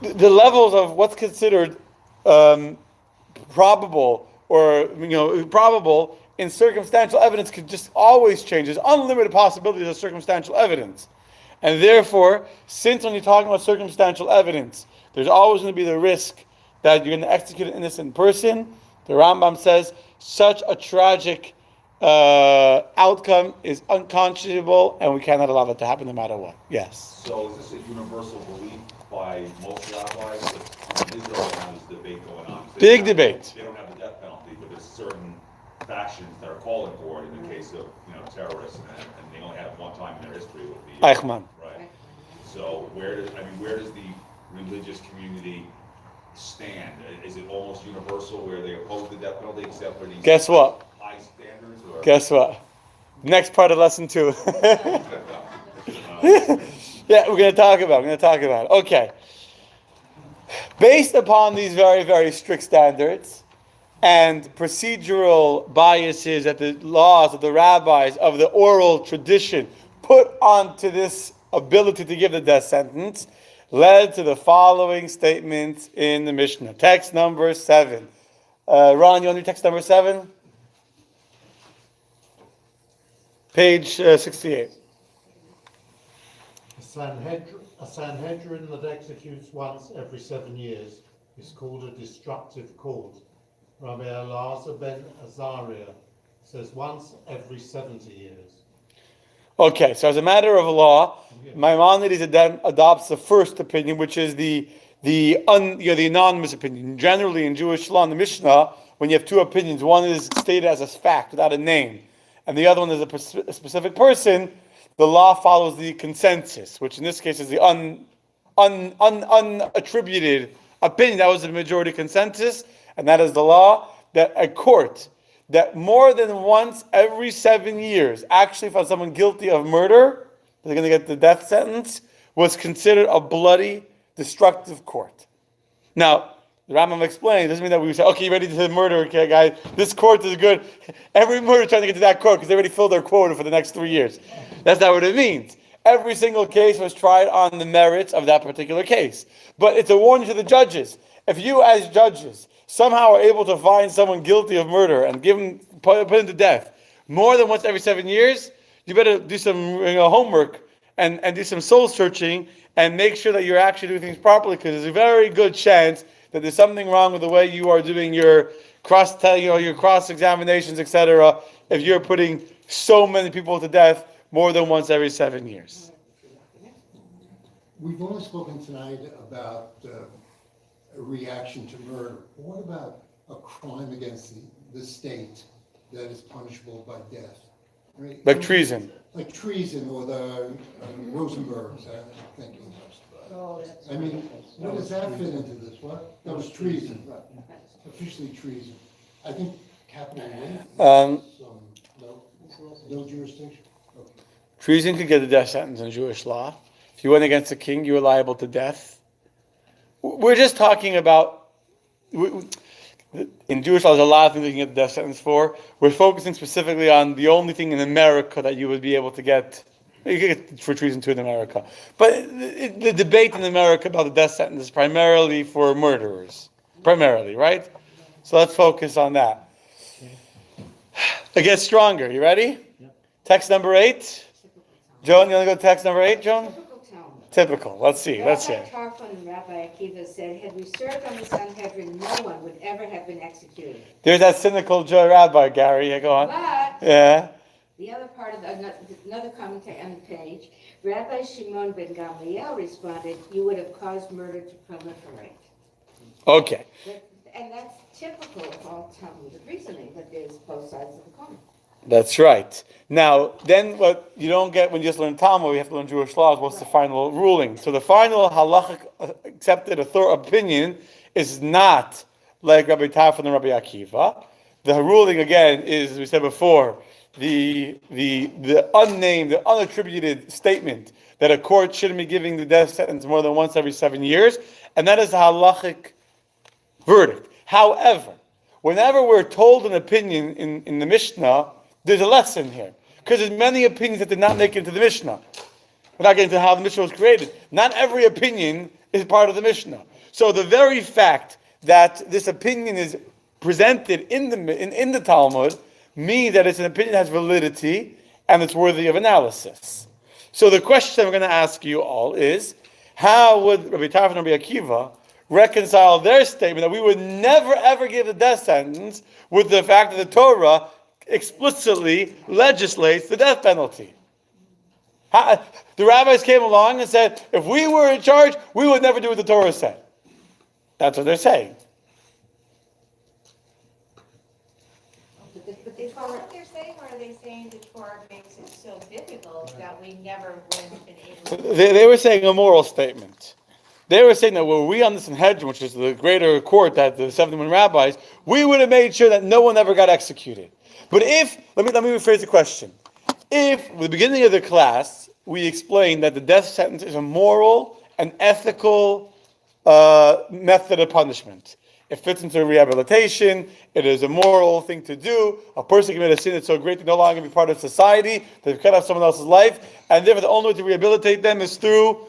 The levels of what's considered probable or probable in circumstantial evidence could just always change. There's unlimited possibilities of circumstantial evidence. And therefore, since when you're talking about circumstantial evidence, there's always going to be the risk that you're going to execute an innocent person. The Rambam says such a tragic outcome is unconscionable, and we cannot allow that to happen no matter what. Yes? So is this a universal belief by most rabbis? In Israel, there's debate going on. Big debate. They don't have the death penalty, but there's certain factions that are calling for it in the case case of, terrorists, and they only have one time in their history with the. Eichmann. Right. So where does the religious community stand? Is it almost universal where they oppose the death penalty except for these? Guess what? High standards, or? Guess what? Next part of lesson 2. Yeah, we're going to talk about it. Okay. Based upon these very, very strict standards and procedural biases that the laws of the rabbis of the oral tradition put onto this ability to give the death sentence, led to the following statements in the Mishnah. Text number 7. Ron, you want to do text number 7? Page 68. A Sanhedrin that executes once every 7 years is called a destructive court. Rabbi Elazar ben Azariah says once every 70 years. Okay, so as a matter of law, Maimonides adopts the first opinion, which is the anonymous opinion. Generally, in Jewish law, in the Mishnah, when you have two opinions, one is stated as a fact without a name, and the other one is a specific person, the law follows the consensus, which in this case is the unattributed opinion. That was the majority consensus, and that is the law that a court that more than once every 7 years actually found someone guilty of murder, they're going to get the death sentence, was considered a bloody, destructive court. Now, the Rambam explained, it doesn't mean that we say, okay, you ready to murder, okay, guys, this court is good. Every murder trying to get to that court because they already filled their quota for the next 3 years. That's not what it means. Every single case was tried on the merits of that particular case. But it's a warning to the judges. If you as judges somehow are able to find someone guilty of murder and put him to death more than once every 7 years, you better do some homework and do some soul searching and make sure that you're actually doing things properly, because there's a very good chance that there's something wrong with the way you are doing your cross-examinations, etc., if you're putting so many people to death more than once every 7 years. We've only spoken tonight about a reaction to murder. What about a crime against the state that is punishable by death? I mean, Like treason. Like treason, or the Rosenbergs, I'm thinking. I mean, what does that fit into this? What? That was treason, officially treason. I think capital rape. No jurisdiction. Okay. Treason could get a death sentence in Jewish law. If you went against the king, you were liable to death. We're just talking about, in Jewish law, there's a lot of things you can get the death sentence for. We're focusing specifically on the only thing in America that you would be able to get. You can get for treason too in America. But the debate in America about the death sentence is primarily for murderers. Primarily, right? So let's focus on that. It gets stronger. You ready? Yep. Text number 8. Joan, you want to go to text number 8, Joan? Typical. Let's see. Rabbi Tarfon and Rabbi Akiva said, had we served on the Sanhedrin, no one would ever have been executed. There's that cynical Joe rabbi, Gary. Yeah, go on. But yeah. The other part of another commentary on the page, Rabbi Shimon ben Gamliel responded, you would have caused murder to proliferate. Okay. And that's typical of all Talmudic reasoning, that there's both sides of the coin. That's right. Now, then what you don't get when you just learn Talmud, you have to learn Jewish laws. What's the final ruling? So the final halachic accepted opinion is not like Rabbi Tarfon and Rabbi Akiva. The ruling, again, is, as we said before, the unnamed, the unattributed statement that a court shouldn't be giving the death sentence more than once every 7 years, and that is a halachic verdict. However, whenever we're told an opinion in the Mishnah, there's a lesson here. Because there's many opinions that did not make it into the Mishnah. We're not getting to how the Mishnah was created. Not every opinion is part of the Mishnah. So the very fact that this opinion is presented in the Talmud means that it's an opinion that has validity and it's worthy of analysis. So the question I'm going to ask you all is, how would Rabbi Tarfon and Rabbi Akiva reconcile their statement that we would never ever give the death sentence with the fact that the Torah explicitly legislates the death penalty? The rabbis came along and said, if we were in charge, we would never do what the Torah said. That's what they're saying. But they what they're saying, or are they saying the Torah makes it so difficult that we never would have been able to? They were saying a moral statement. They were saying that were we on the Sanhedrin, which is the greater court that the 71 rabbis, we would have made sure that no one ever got executed. But if, let me rephrase the question. If, at the beginning of the class, we explained that the death sentence is a moral and ethical method of punishment. It fits into rehabilitation. It is a moral thing to do. A person committed a sin that's so great to no longer be part of society. They've cut off someone else's life. And therefore, the only way to rehabilitate them is through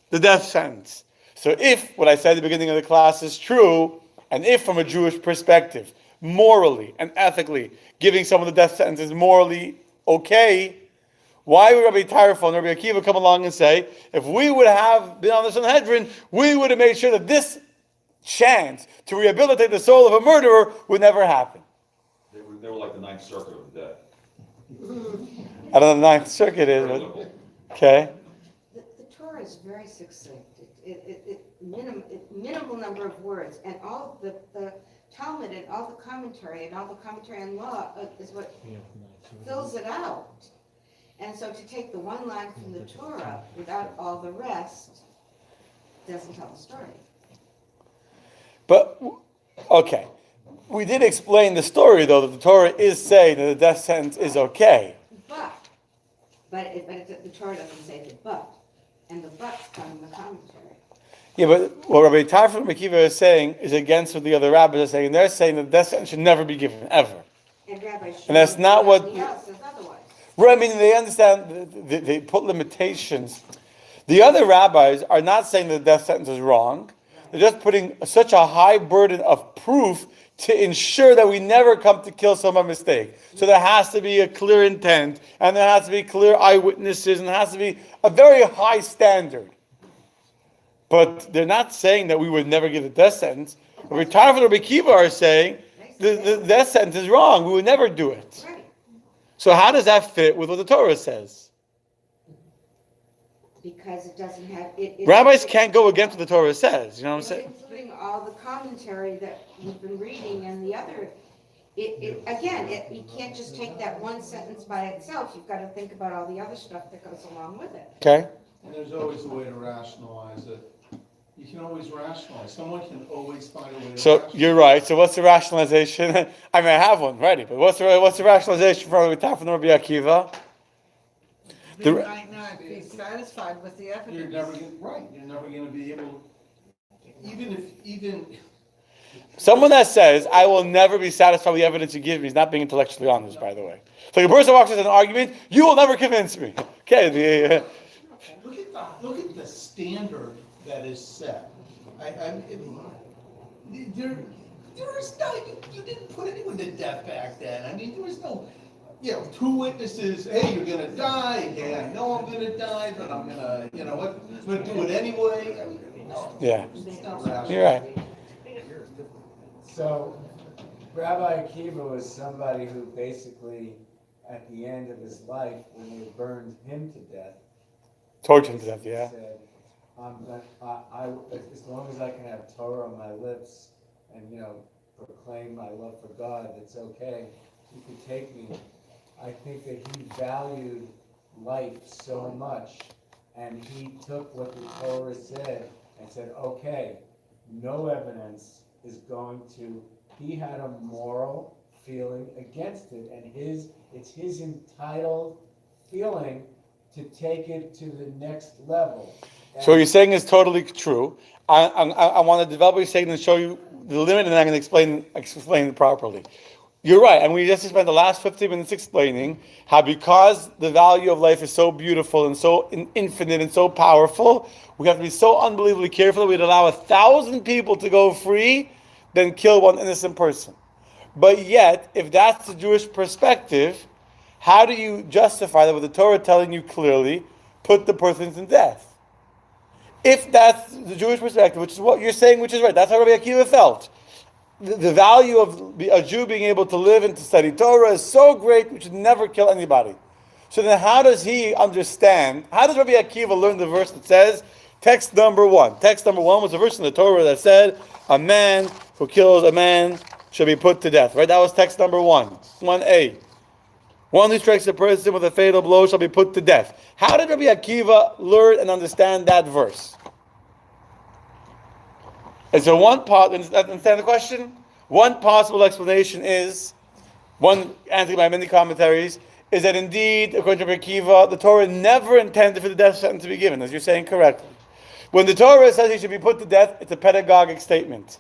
the death sentence. So if what I said at the beginning of the class is true, and if from a Jewish perspective, morally and ethically, giving someone the death sentence is morally okay, why would Rabbi Tarfon and Rabbi Akiva come along and say, if we would have been on the Sanhedrin, we would have made sure that this chance to rehabilitate the soul of a murderer would never happen? They were like the Ninth Circuit of the dead. I don't know what the Ninth Circuit is, but okay. The Torah is very succinct. Minimal number of words, and all the Talmud and all the commentary on law is what fills it out. And so to take the one line from the Torah without all the rest doesn't tell the story. But, okay. We did explain the story, though, that the Torah is saying that the death sentence is okay. But the Torah doesn't say the but, and the but's come in the commentary. Yeah, but what Rabbi Tarfon and Akiva is saying is against what the other rabbis are saying. They're saying that the death sentence should never be given, ever. And that's not what... Says otherwise. Right, I mean, they understand, they put limitations. The other rabbis are not saying that the death sentence is wrong. They're just putting such a high burden of proof to ensure that we never come to kill someone by mistake. So there has to be a clear intent, and there has to be clear eyewitnesses, and there has to be a very high standard. But they're not saying that we would never give the death sentence. Rabbi Tarfon and Rabbi Akiva are saying the death sentence is wrong. We would never do it. So how does that fit with what the Torah says? Because it doesn't have... Rabbis can't go against what the Torah says. You know what I'm saying? Including all the commentary that we've been reading and the other... you can't just take that one sentence by itself. You've got to think about all the other stuff that goes along with it. Okay. And there's always a way to rationalize it. You can always rationalize. Someone can always find a way to So you're right. So what's the rationalization? I mean, I have one ready, but what's the rationalization for Rabbi Tarfon and Rabbi Akiva? They might not be satisfied with the evidence. You're never going to be able, even Someone that says, I will never be satisfied with the evidence you give me is not being intellectually honest, by the way. So a person walks into an argument, you will never convince me. Okay. Look at the standard that is set. There is no, you didn't put anyone to death back then. I mean, there was no, two witnesses, hey, you're gonna die, yeah, I know I'm gonna die, but I'm gonna, I'm gonna do it anyway. I mean, no. Yeah. It's not rational. You're right. So, Rabbi Akiva was somebody who basically, at the end of his life, when they burned him to death, Tortured him to death, yeah. said, as long as I can have Torah on my lips and, proclaim my love for God, it's okay. You can take me. I think that he valued life so much, and he took what the Torah said and said, okay, no evidence is going to, he had a moral feeling against it, and it's his entitled feeling to take it to the next level. So what you're saying is totally true. I want to develop what you're saying and show you the limit, and I'm going to explain it properly. You're right, and we just spent the last 15 minutes explaining how because the value of life is so beautiful and so infinite and so powerful, we have to be so unbelievably careful that we'd allow 1,000 people to go free than kill one innocent person. But yet, if that's the Jewish perspective, how do you justify that with the Torah telling you clearly, put the person to death? If that's the Jewish perspective, which is what you're saying, which is right, that's how Rabbi Akiva felt. The value of a Jew being able to live and to study Torah is so great, we should never kill anybody. So then how does he understand, how does Rabbi Akiva learn the verse that says, text number 1. Text number 1 was a verse in the Torah that said, a man who kills a man should be put to death, right? That was text number 1, 1a. One who strikes a person with a fatal blow shall be put to death. How did Rabbi Akiva learn and understand that verse? And so understand the question? One possible explanation is, one answered by many commentaries, is that indeed, according to Rabbi Akiva, the Torah never intended for the death sentence to be given, as you're saying correctly. When the Torah says he should be put to death, it's a pedagogic statement.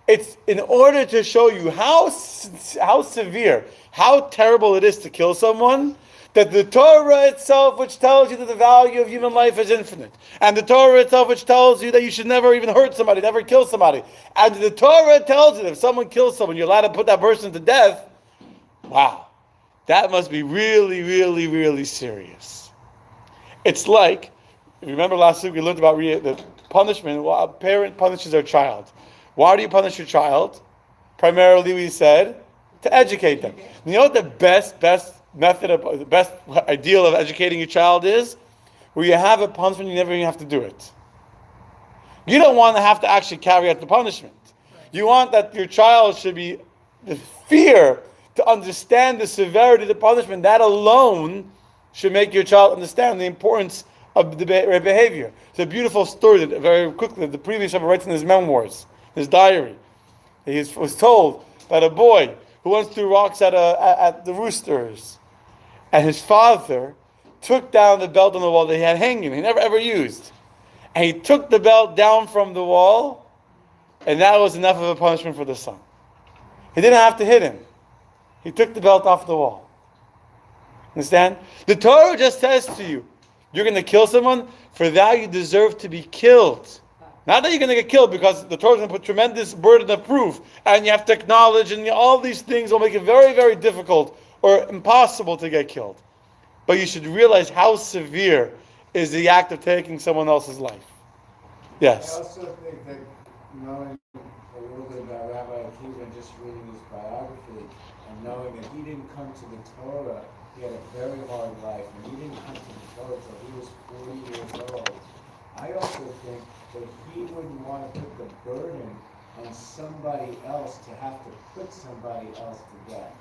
It's in order to show you how severe, how terrible it is to kill someone, that the Torah itself, which tells you that the value of human life is infinite, and the Torah itself, which tells you that you should never even hurt somebody, never kill somebody, and the Torah tells you that if someone kills someone, you're allowed to put that person to death. Wow, that must be really, really, really serious. It's like, if you remember last week we learned about the punishment. Well, a parent punishes their child. Why do you punish your child? Primarily, we said, to educate them. You know what the best method of, the best ideal of educating your child is? Where you have a punishment, you never even have to do it. You don't want to have to actually carry out the punishment. You want that your child should be the fear to understand the severity of the punishment. That alone should make your child understand the importance of the behavior. It's a beautiful story that very quickly the previous Rebbe writes in his memoirs, his diary. He was told that a boy who once threw rocks at the roosters, and his father took down the belt on the wall that he had hanging, he never ever used. And he took the belt down from the wall, and that was enough of a punishment for the son. He didn't have to hit him. He took the belt off the wall. Understand? The Torah just says to you, you're going to kill someone, for that you deserve to be killed. Not that you're going to get killed, because the Torah is going to put tremendous burden of proof, and you have to acknowledge, and all these things will make it very, very difficult or impossible to get killed. But you should realize how severe is the act of taking someone else's life. Yes. I also think that knowing a little bit about Rabbi Akiva and just reading his biography, and knowing that he didn't come to the Torah, he had a very hard life, and he didn't come to the Torah until he was 40 years old. I also think that he wouldn't want to put the burden on somebody else to have to put somebody else to death.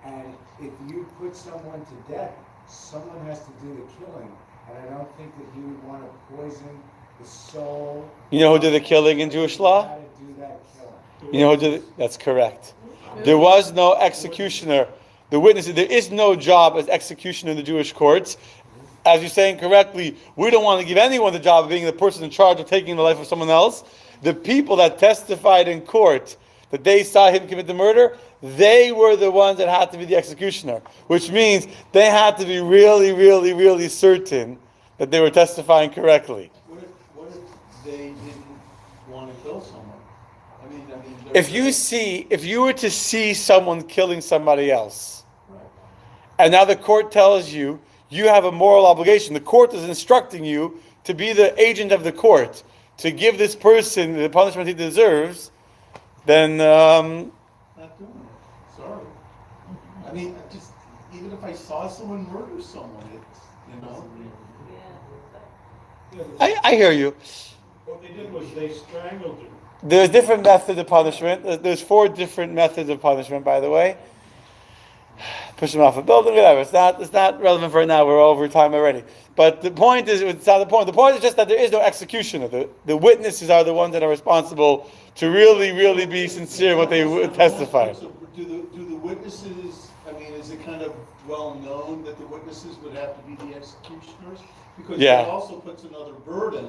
And if you put someone to death, someone has to do the killing. And I don't think that he would want to poison the soul. You know who did the killing in Jewish law? How to do that killing. You know who did it? That's correct. There was no executioner. The witnesses, there is no job as executioner in the Jewish courts. As you're saying correctly, we don't want to give anyone the job of being the person in charge of taking the life of someone else. The people that testified in court that they saw him commit the murder, they were the ones that had to be the executioner, which means they had to be really, really, really certain that they were testifying correctly. What if they didn't want to kill someone? I mean, If you were to see someone killing somebody else, and now the court tells you, you have a moral obligation. The court is instructing you to be the agent of the court, to give this person the punishment he deserves, then not doing it. Sorry. I mean, just even if I saw someone murder someone, it's, you know. I hear you. What they did was they strangled him. There's different methods of punishment. There's 4 different methods of punishment, by the way. Push them off a building, whatever. It's not relevant for now. We're over time already. But the point is, it's not the point. The point is just that there is no executioner. The witnesses are the ones that are responsible to really, really be sincere in what they testify. So do the witnesses, I mean, is it kind of well known that the witnesses would have to be the executioners? Because Yeah. that also puts another burden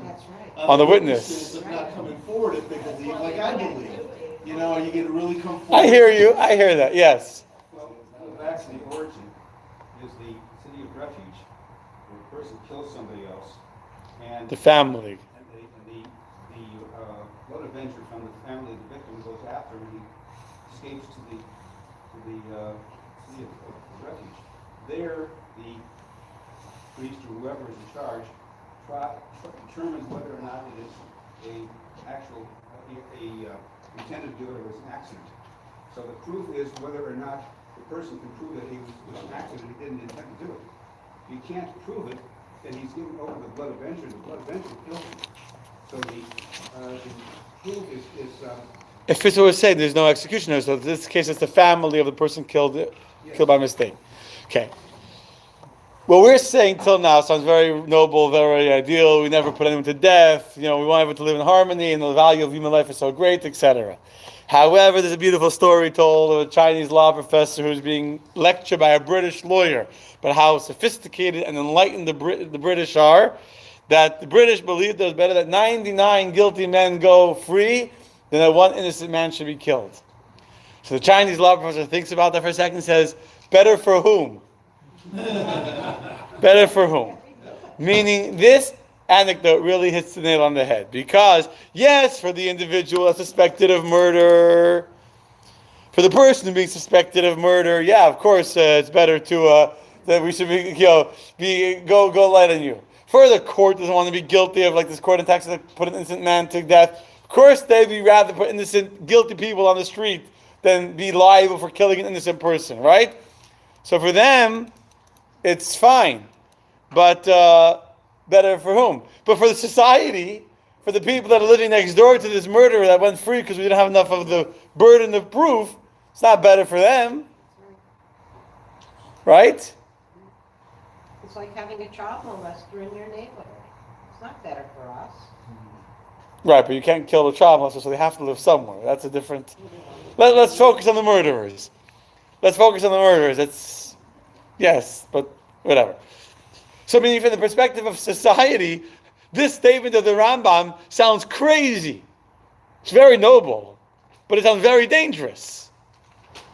On the witness. witnesses of not coming forward if they believe, like I believe. You know, are you going to really come forward? I hear you. I hear that. Yes. Well, back to the origin is the city of refuge, where a person kills somebody else, and The family. and the blood avenger from the family of the victim goes after him, and he escapes to the city of refuge. There, the priest or whoever is in charge determines whether or not it is intended to do it or it's an accident. So the proof is whether or not the person can prove that it was an accident, he didn't intend to do it. If you can't prove it, then he's given over to the blood avenger, the blood avenger kills him. So the proof is If it's what we're saying, there's no executioner. So in this case, it's the family of the person killed. killed by mistake. Okay. What we're saying till now sounds very noble, very ideal. We never put anyone to death. We want everyone to live in harmony, and the value of human life is so great, etc. However, there's a beautiful story told of a Chinese law professor who's being lectured by a British lawyer about how sophisticated and enlightened the British are, that the British believed it was better that 99 guilty men go free than that one innocent man should be killed. So the Chinese law professor thinks about that for a second and says, better for whom? Better for whom? Meaning this anecdote really hits the nail on the head. Because, yes, for the individual that's suspected of murder, for the person being suspected of murder, yeah, of course, it's better to that we should go light on you. For the court doesn't want to be guilty of, like this court in Texas that put an innocent man to death. Of course, they'd be rather put innocent, guilty people on the street than be liable for killing an innocent person, right? So for them, it's fine. But better for whom? But for the society, for the people that are living next door to this murderer that went free because we didn't have enough of the burden of proof, it's not better for them. Right? It's like having a child molester in your neighborhood. It's not better for us. Right, but you can't kill the child molester, so they have to live somewhere. That's a different... Let's focus on the murderers. Yes, but whatever. So, I mean, from the perspective of society, this statement of the Rambam sounds crazy. It's very noble, but it sounds very dangerous.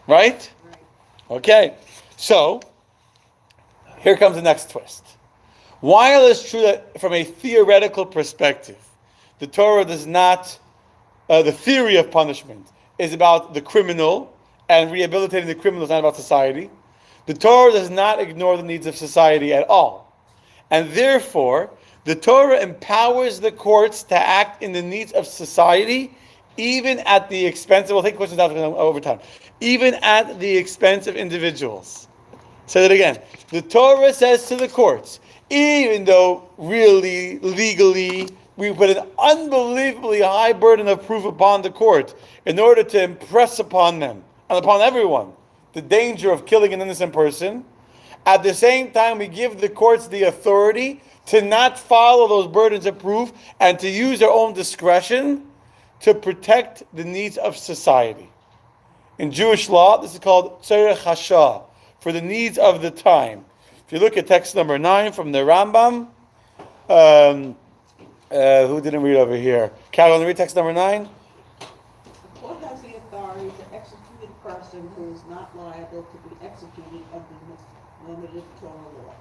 Right? Okay. So, here comes the next twist. While it's true that from a theoretical perspective, the Torah does not, the theory of punishment is about the criminal, and rehabilitating the criminal is not about society, the Torah does not ignore the needs of society at all. And therefore, the Torah empowers the courts to act in the needs of society, even at the expense of, we'll take questions after over time, even at the expense of individuals. Say that again. The Torah says to the courts, even though really, legally, we put an unbelievably high burden of proof upon the court in order to impress upon them, and upon everyone, the danger of killing an innocent person. At the same time, we give the courts the authority to not follow those burdens of proof and to use their own discretion to protect the needs of society. In Jewish law, this is called tzorech hashah, for the needs of the time. If you look at text number 9 from the Rambam, who didn't read over here? Carol, read text number 9. The court has the authority to execute a person who is not liable to be executed under limited Torah law.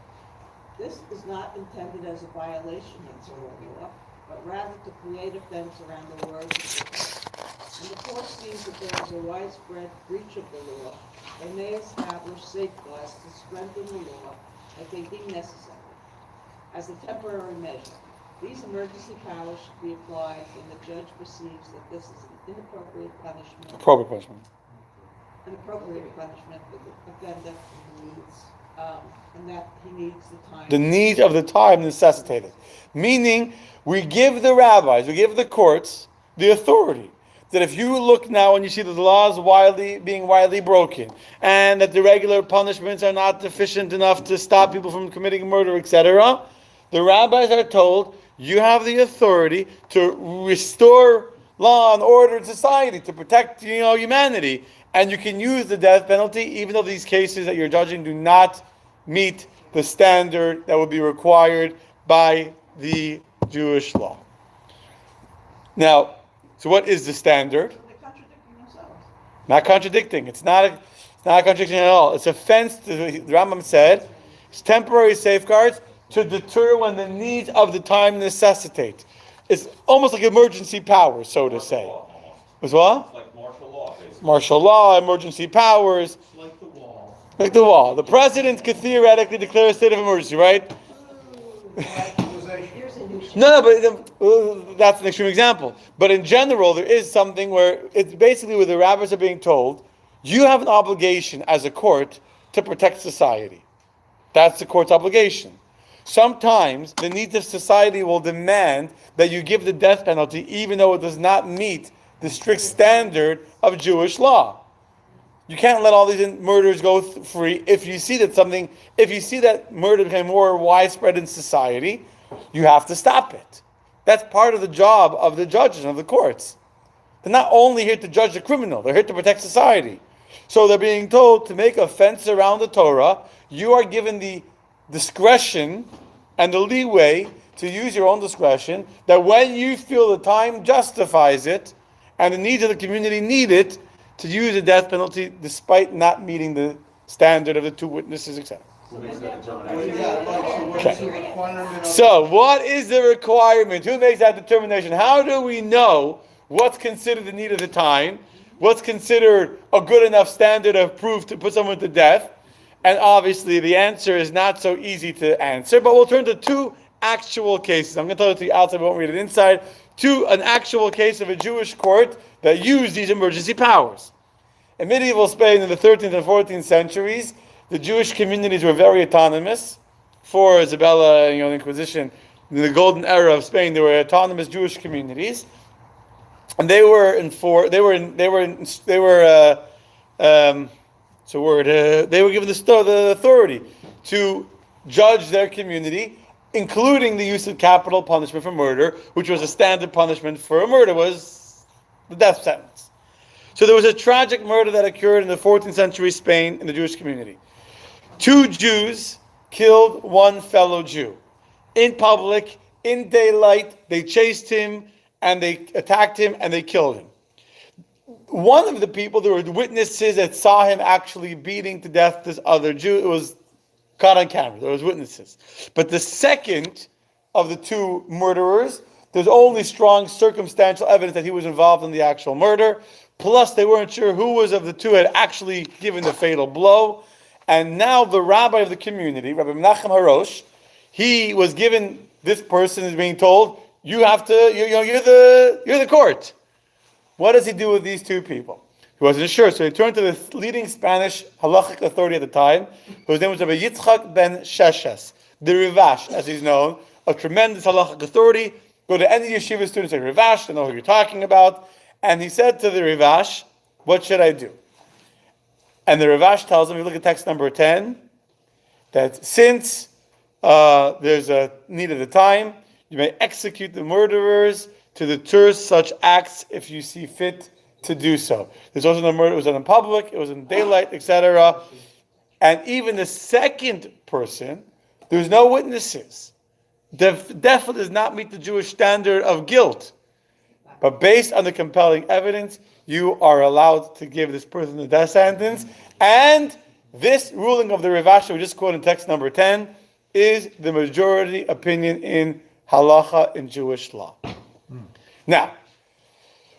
This is not intended as a violation of Torah law, but rather to create a fence around the words of the law. And the court sees that there is a widespread breach of the law, they may establish safeguards to strengthen the law if they deem necessary. As a temporary measure, these emergency powers should be applied when the judge perceives that this is an inappropriate punishment. Appropriate punishment. An appropriate punishment for the offender and that he needs the time. The need of the time necessitated. Meaning, we give the rabbis, we give the courts the authority that if you look now and you see that the law is being widely broken, and that the regular punishments are not sufficient enough to stop people from committing murder, etc., the rabbis are told, you have the authority to restore law and order in society, to protect humanity, and you can use the death penalty, even though these cases that you're judging do not meet the standard that would be required by the Jewish law. Now, so what is the standard? Not contradicting. It's not contradicting at all. It's a fence, the Rambam said, it's temporary safeguards to deter when the needs of the time necessitate. It's almost like emergency powers, so to say. It's what? Like martial law, basically. Martial law, emergency powers. Like the wall. Like the wall. The president could theoretically declare a state of emergency, right? No, but that's an extreme example. But in general, there is something where it's basically where the rabbis are being told, you have an obligation as a court to protect society. That's the court's obligation. Sometimes the needs of society will demand that you give the death penalty even though it does not meet the strict standard of Jewish law. You can't let all these murders go free. If you see that murder became more widespread in society, you have to stop it. That's part of the job of the judges and of the courts. They're not only here to judge the criminal, they're here to protect society. So they're being told to make a fence around the Torah. You are given the discretion and the leeway to use your own discretion, that when you feel the time justifies it and the needs of the community need it, to use the death penalty despite not meeting the standard of the two witnesses, etc. So, what is the requirement? Who makes that determination? How do we know what's considered the need of the time? What's considered a good enough standard of proof to put someone to death? And obviously, the answer is not so easy to answer, but we'll turn to two actual cases. I'm going to tell it to you outside, we won't read it inside. An actual case of a Jewish court that used these emergency powers. In medieval Spain in the 13th and 14th centuries, the Jewish communities were very autonomous. For Isabella, the Inquisition, in the golden era of Spain, there were autonomous Jewish communities, and they were given the authority to judge their community, including the use of capital punishment for murder, which was a standard punishment for a murder, was the death sentence. So there was a tragic murder that occurred in the 14th century Spain in the Jewish community. 2 Jews killed one fellow Jew. In public, in daylight, they chased him, and they attacked him, and they killed him. One of the people, there were witnesses that saw him actually beating to death this other Jew. It was caught on camera. There was witnesses. But the second of the 2 murderers, there's only strong circumstantial evidence that he was involved in the actual murder. Plus, they weren't sure who was of the 2 had actually given the fatal blow. And now the rabbi of the community, Rabbi Menachem Harosh, he was given, this person is being told, you're the court. What does he do with these 2 people? He wasn't sure, so he turned to the leading Spanish halachic authority at the time, whose name was Rabbi Yitzchak ben Sheshes, the Rivash, as he's known, a tremendous halachic authority. Go to any yeshiva student, say Rivash, to know who you're talking about. And he said to the Rivash, what should I do? And the Rivash tells him, you look at text number 10, that since there's a need of the time, you may execute the murderers to deter such acts if you see fit to do so. This wasn't a murder, it was in public, it was in daylight, etc. And even the second person, there's no witnesses. Definitely does not meet the Jewish standard of guilt. But based on the compelling evidence, you are allowed to give this person the death sentence. And this ruling of the Rivash, we just quoted in text number 10, is the majority opinion in halacha in Jewish law. Now,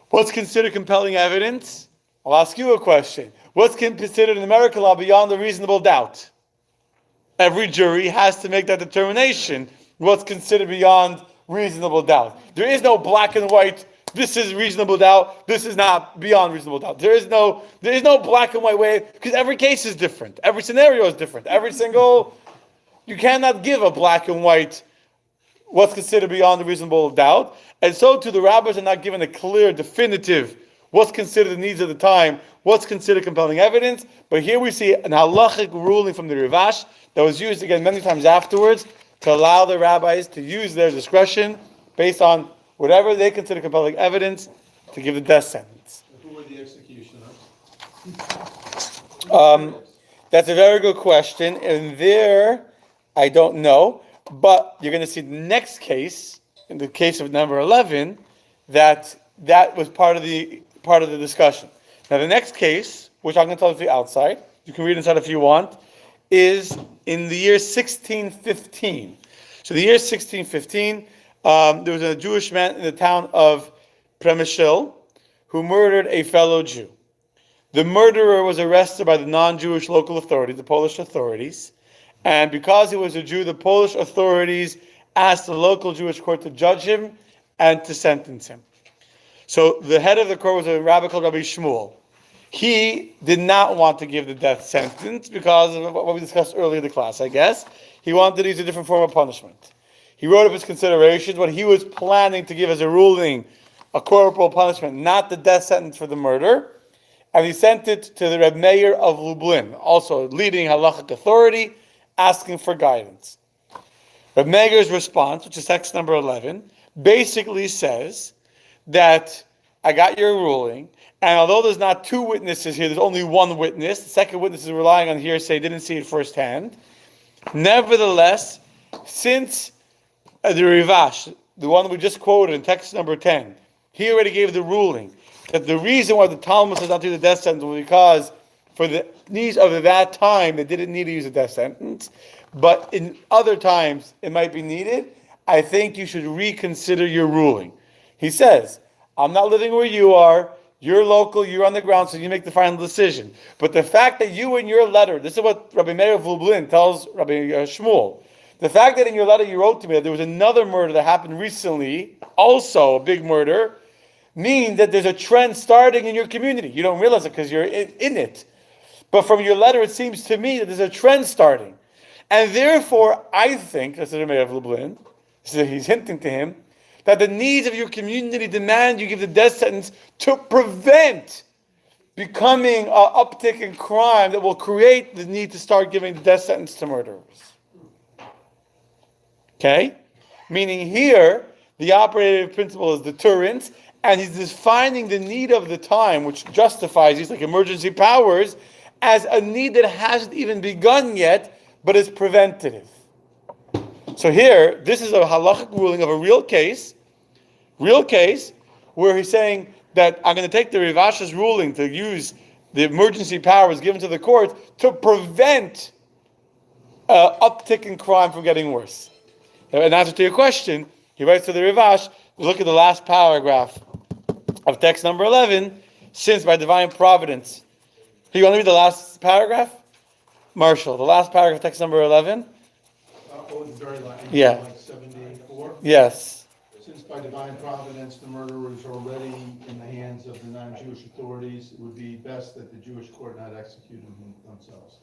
what's considered compelling evidence? I'll ask you a question. What's considered in American law beyond a reasonable doubt? Every jury has to make that determination. What's considered beyond reasonable doubt? There is no black and white. This is reasonable doubt. This is not beyond reasonable doubt. There is no black and white way, because every case is different. Every scenario is different. You cannot give a black and white what's considered beyond a reasonable doubt. And so too, the rabbis are not given a clear, definitive, what's considered the needs of the time, what's considered compelling evidence. But here we see an halachic ruling from the Rivash that was used again many times afterwards to allow the rabbis to use their discretion based on whatever they consider compelling evidence to give the death sentence. Who were the executioners? That's a very good question. And there, I don't know. But you're going to see the next case, in the case of number 11, that was part of the discussion. Now the next case, which I'm going to tell you from the outside, you can read inside if you want, is in the year 1615. So the year 1615, there was a Jewish man in the town of Przemyśl who murdered a fellow Jew. The murderer was arrested by the non-Jewish local authorities, the Polish authorities, and because he was a Jew, the Polish authorities asked the local Jewish court to judge him and to sentence him. So the head of the court was a rabbi called Rabbi Shmuel. He did not want to give the death sentence because of what we discussed earlier in the class, I guess. He wanted to use a different form of punishment. He wrote up his considerations, what he was planning to give as a ruling, a corporal punishment, not the death sentence for the murder. and he sent it to the Reb Meir of Lublin, also a leading halachic authority, asking for guidance. Reb Meir's response, which is text number 11, basically says that I got your ruling, and although there's not two witnesses here, there's only one witness. The second witness is relying on hearsay, didn't see it firsthand. Nevertheless, since the Rivash, the one we just quoted in text number 10, he already gave the ruling that the reason why the Talmud says not to use the death sentence was because for the needs of that time, they didn't need to use a death sentence. But in other times, it might be needed. I think you should reconsider your ruling. He says, I'm not living where you are. You're local, you're on the ground, so you make the final decision. But the fact that you in your letter, this is what Rabbi Meir of Lublin tells Rabbi Shmuel, the fact that in your letter you wrote to me that there was another murder that happened recently, also a big murder, means that there's a trend starting in your community. You don't realize it because you're in it. But from your letter, it seems to me that there's a trend starting. And therefore, I think, that's Rabbi Meir of Lublin, so he's hinting to him, that the needs of your community demand you give the death sentence to prevent becoming an uptick in crime that will create the need to start giving the death sentence to murderers. Okay? Meaning here, the operative principle is deterrence, and he's defining the need of the time, which justifies these like emergency powers, as a need that hasn't even begun yet, but is preventative. So here, this is a halachic ruling of a real case, where he's saying that I'm going to take the Rivash's ruling to use the emergency powers given to the court to prevent uptick in crime from getting worse. In answer to your question, he writes to the Rivash, look at the last paragraph of text number 11, since by divine providence. You want to read the last paragraph? Marshall, the last paragraph of text number 11? The very last, Yeah. like 74? Yes. Since by divine providence the murderer is already in the hands of the non-Jewish authorities, it would be best that the Jewish court not execute him themselves.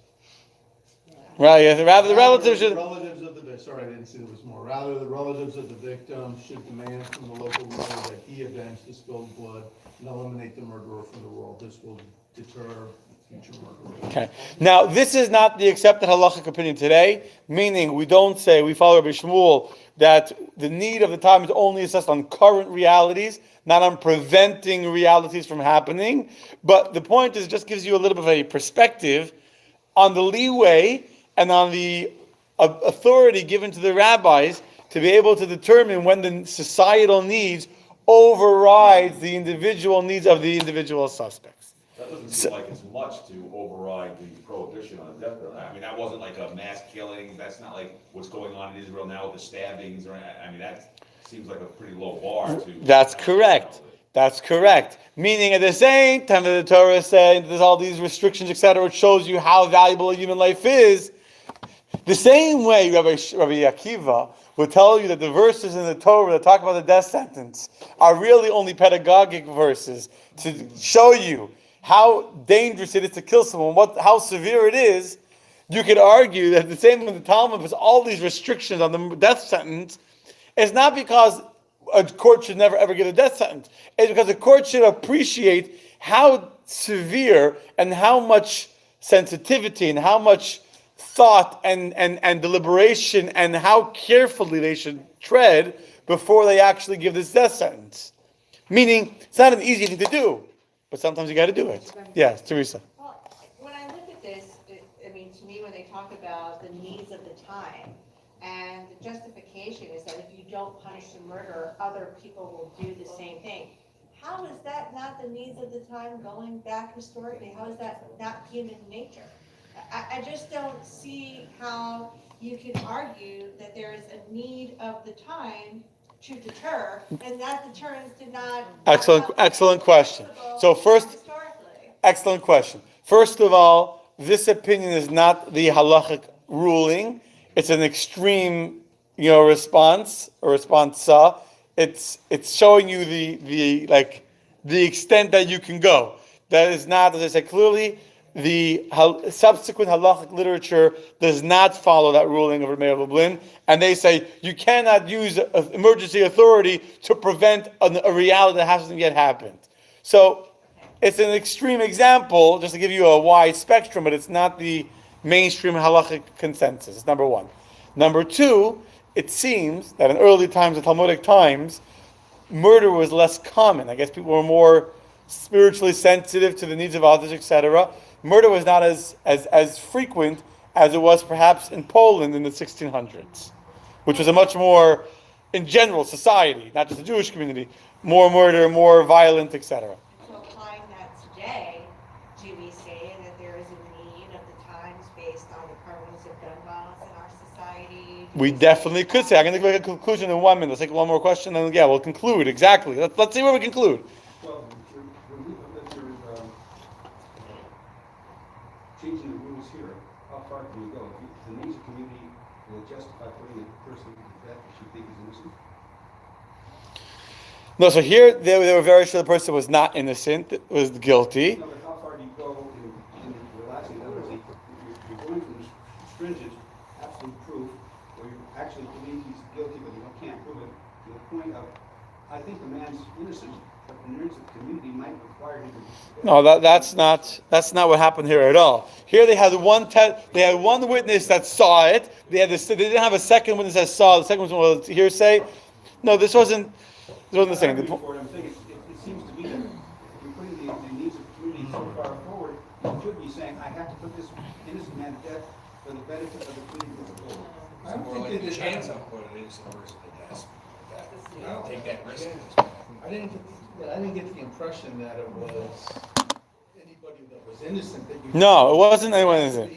Right, yes. Rather the relatives should... Relatives of the, sorry, I didn't see there was more. Rather, the relatives of the victim should demand from the local ruler that he avenge the spilled blood and eliminate the murderer from the world. This will deter future murderers. Okay. Now, this is not the accepted halachic opinion today, meaning we don't say, we follow Rabbi Shmuel, that the need of the time is only assessed on current realities, not on preventing realities from happening. But the point is, just gives you a little bit of a perspective on the leeway and on the authority given to the rabbis to be able to determine when the societal needs overrides the individual needs of the individual suspects. That doesn't seem like it's much to override the prohibition on the death penalty. I mean, that wasn't like a mass killing. That's not like what's going on in Israel now with the stabbings. Or I mean, that seems like a pretty low bar to. That's correct. That's correct. Meaning at the same time that the Torah is saying there's all these restrictions, etc., it shows you how valuable a human life is. The same way Rabbi Akiva would tell you that the verses in the Torah that talk about the death sentence are really only pedagogic verses to show you how dangerous it is to kill someone, how severe it is. You could argue that the same with the Talmud has all these restrictions on the death sentence. It's not because a court should never ever give a death sentence. It's because the court should appreciate how severe and how much sensitivity and how much thought and deliberation and how carefully they should tread before they actually give this death sentence. Meaning, it's not an easy thing to do, but sometimes you got to do it. Yes, Teresa. Well, when I look at this, I mean, to me, when they talk about the needs of the time, and the justification is that if you don't punish the murderer, other people will do the same thing. How is that not the needs of the time going back historically? How is that not human nature? I just don't see how you can argue that there is a need of the time to deter, and that deterrence did not... Excellent question. So first, excellent question. First of all, this opinion is not the halachic ruling. It's an extreme, response or responsa. It's showing you the extent that you can go. That is not, as I said clearly, the subsequent halachic literature does not follow that ruling of Reb Meir of Lublin, and they say you cannot use emergency authority to prevent a reality that hasn't yet happened. So, it's an extreme example, just to give you a wide spectrum, but it's not the mainstream halachic consensus. It's number one. Number two, it seems that in early times, the Talmudic times, murder was less common. I guess people were more spiritually sensitive to the needs of others, etc. Murder was not as frequent as it was perhaps in Poland in the 1600s, which was a much more, in general, society, not just the Jewish community, more murder, more violent, etc. So applying that today, do we say that there is a need of the times based on the prevalence of gun violence in our society? We definitely could say. I'm going to make a conclusion in 1 minute. Let's take one more question, and yeah, we'll conclude. Exactly. Let's see where we conclude. Well, if you're changing the rules here, how far can you go? If the Nazi community will justify putting a person to death if you think he's innocent? No, so here they were very sure the person was not innocent, was guilty. No, but how far do you go in relaxing? In other words, you're going from stringent, absolute proof, where you actually believe he's guilty, but you can't prove it, to the point of, I think the man's innocent, but the nerds of the community might require him to. No, that's not what happened here at all. Here they had one witness that saw it. They didn't have a second witness that saw it. The second one was hearsay. No, this wasn't the same. I'm saying it seems to me that you're putting the needs of the community so far forward, you should be saying, I have to put this innocent man to death for the benefit of the community as a whole. It's more like a chance I'll put an innocent person to death. I don't take that risk. I didn't get the impression that it was anybody that was innocent that you. No, it wasn't anyone innocent.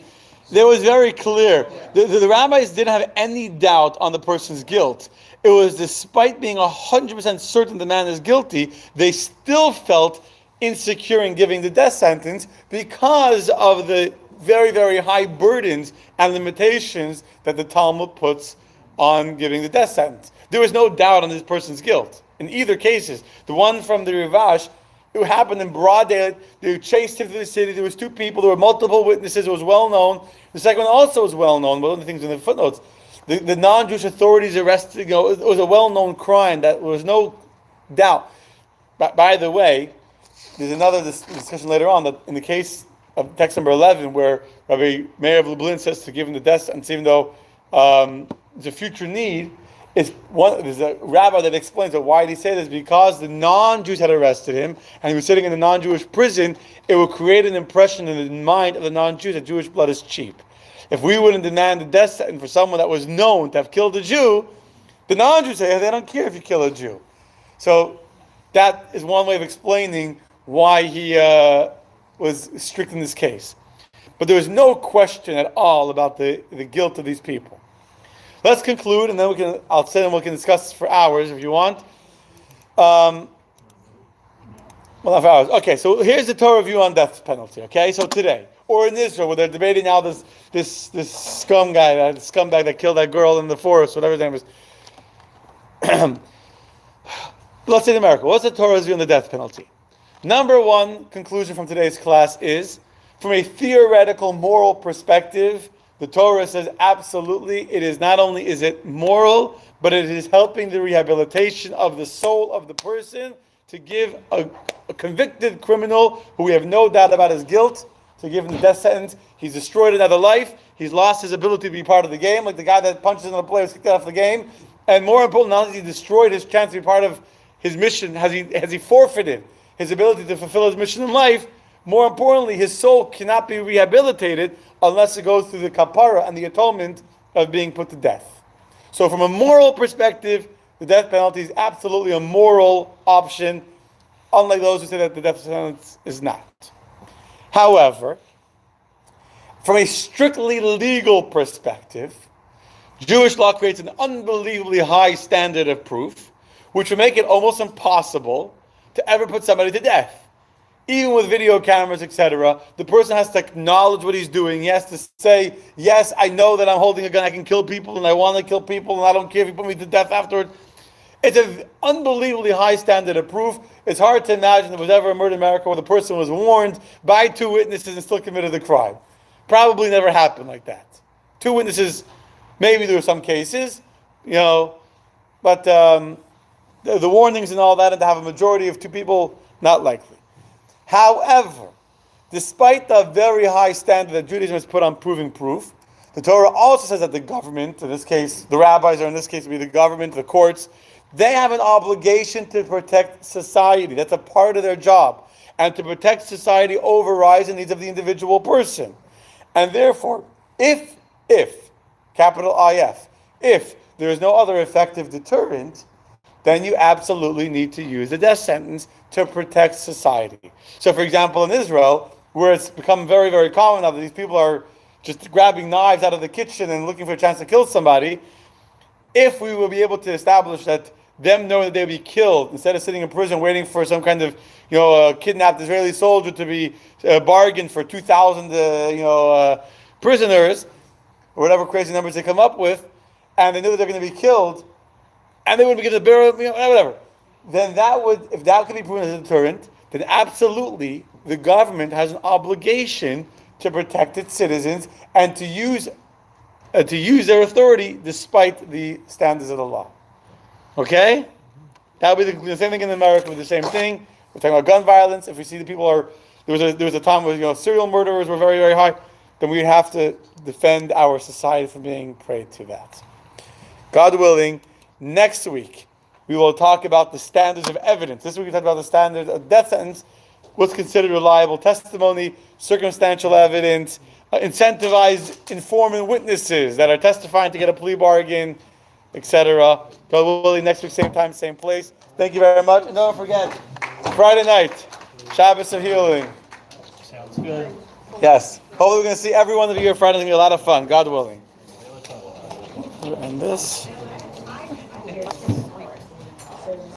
It was very clear. The rabbis didn't have any doubt on the person's guilt. It was despite being 100% certain the man is guilty, they still felt insecure in giving the death sentence because of the very, very high burdens and limitations that the Talmud puts on giving the death sentence. There was no doubt on this person's guilt. In either cases, the one from the Rivash, it happened in broad daylight. They chased him through the city. There was two people. There were multiple witnesses. It was well known. The second one also was well known. One of the things in the footnotes, the non-Jewish authorities arrested. It was a well-known crime. That there was no doubt. But by the way, there's another discussion later on that in the case of text number 11, where Rabbi Meir of Lublin says to give him the death sentence, even though there's a future need. There's a rabbi that explains that why did he say this? Because the non-Jews had arrested him, and he was sitting in a non-Jewish prison. It would create an impression in the mind of the non-Jews that Jewish blood is cheap. If we wouldn't demand the death sentence for someone that was known to have killed a Jew, the non-Jews say they don't care if you kill a Jew. So that is one way of explaining why he was strict in this case. But there was no question at all about the guilt of these people. Let's conclude, and then we can discuss this for hours if you want. Well, not for hours. Okay, so here's the Torah view on death penalty. Okay, so today, or in Israel, where they're debating now this scum guy, that scumbag that killed that girl in the forest, whatever his name is. Let's say in America, what's the Torah's view on the death penalty? Number one conclusion from today's class is, from a theoretical moral perspective, the Torah says absolutely, it is not only is it moral, but it is helping the rehabilitation of the soul of the person to give a convicted criminal who we have no doubt about his guilt, to give him the death sentence. He's destroyed another life. He's lost his ability to be part of the game, like the guy that punches another player, kicked out of the game. And more important, not only has he destroyed his chance to be part of his mission, has he forfeited his ability to fulfill his mission in life. More importantly, his soul cannot be rehabilitated unless it goes through the kapara and the atonement of being put to death. So from a moral perspective, the death penalty is absolutely a moral option, unlike those who say that the death sentence is not. However, from a strictly legal perspective, Jewish law creates an unbelievably high standard of proof, which would make it almost impossible to ever put somebody to death. Even with video cameras, etc., the person has to acknowledge what he's doing. He has to say, yes, I know that I'm holding a gun, I can kill people, and I want to kill people, and I don't care if you put me to death afterwards. It's an unbelievably high standard of proof. It's hard to imagine there was ever a murder in America where the person was warned by two witnesses and still committed the crime. Probably never happened like that. Two witnesses, maybe there were some cases, but the warnings and all that, and to have a majority of two people, not likely. However, despite the very high standard that Judaism has put on proving proof, the Torah also says that the government, in this case, the rabbis, or in this case, would be the government, the courts, they have an obligation to protect society. That's a part of their job. And to protect society overrides the needs of the individual person. And therefore, if, capital IF, if there is no other effective deterrent, then you absolutely need to use the death sentence to protect society. So, for example, in Israel, where it's become very, very common now that these people are just grabbing knives out of the kitchen and looking for a chance to kill somebody, if we will be able to establish that them knowing that they'll be killed, instead of sitting in prison waiting for some kind of, kidnapped Israeli soldier to be bargained for 2,000, prisoners, or whatever crazy numbers they come up with, and they knew that they're going to be killed, and they wouldn't be given the burial, whatever. Then if that could be proven as a deterrent, then absolutely the government has an obligation to protect its citizens and to use their authority despite the standards of the law. Okay? That would be the same thing in America with the same thing. We're talking about gun violence. If we see the people there was a time where serial murderers were very, very high, then we have to defend our society from being prey to that. God willing, next week we will talk about the standards of evidence. This week we talk about the standards of death sentence, what's considered reliable testimony, circumstantial evidence, incentivized informant witnesses that are testifying to get a plea bargain, etc. God willing, next week, same time, same place. Thank you very much. And don't forget, Friday night, Shabbos of healing. Sounds good. Yes. Hopefully we're going to see every one of you here Friday. It's going to be a lot of fun, God willing. And this.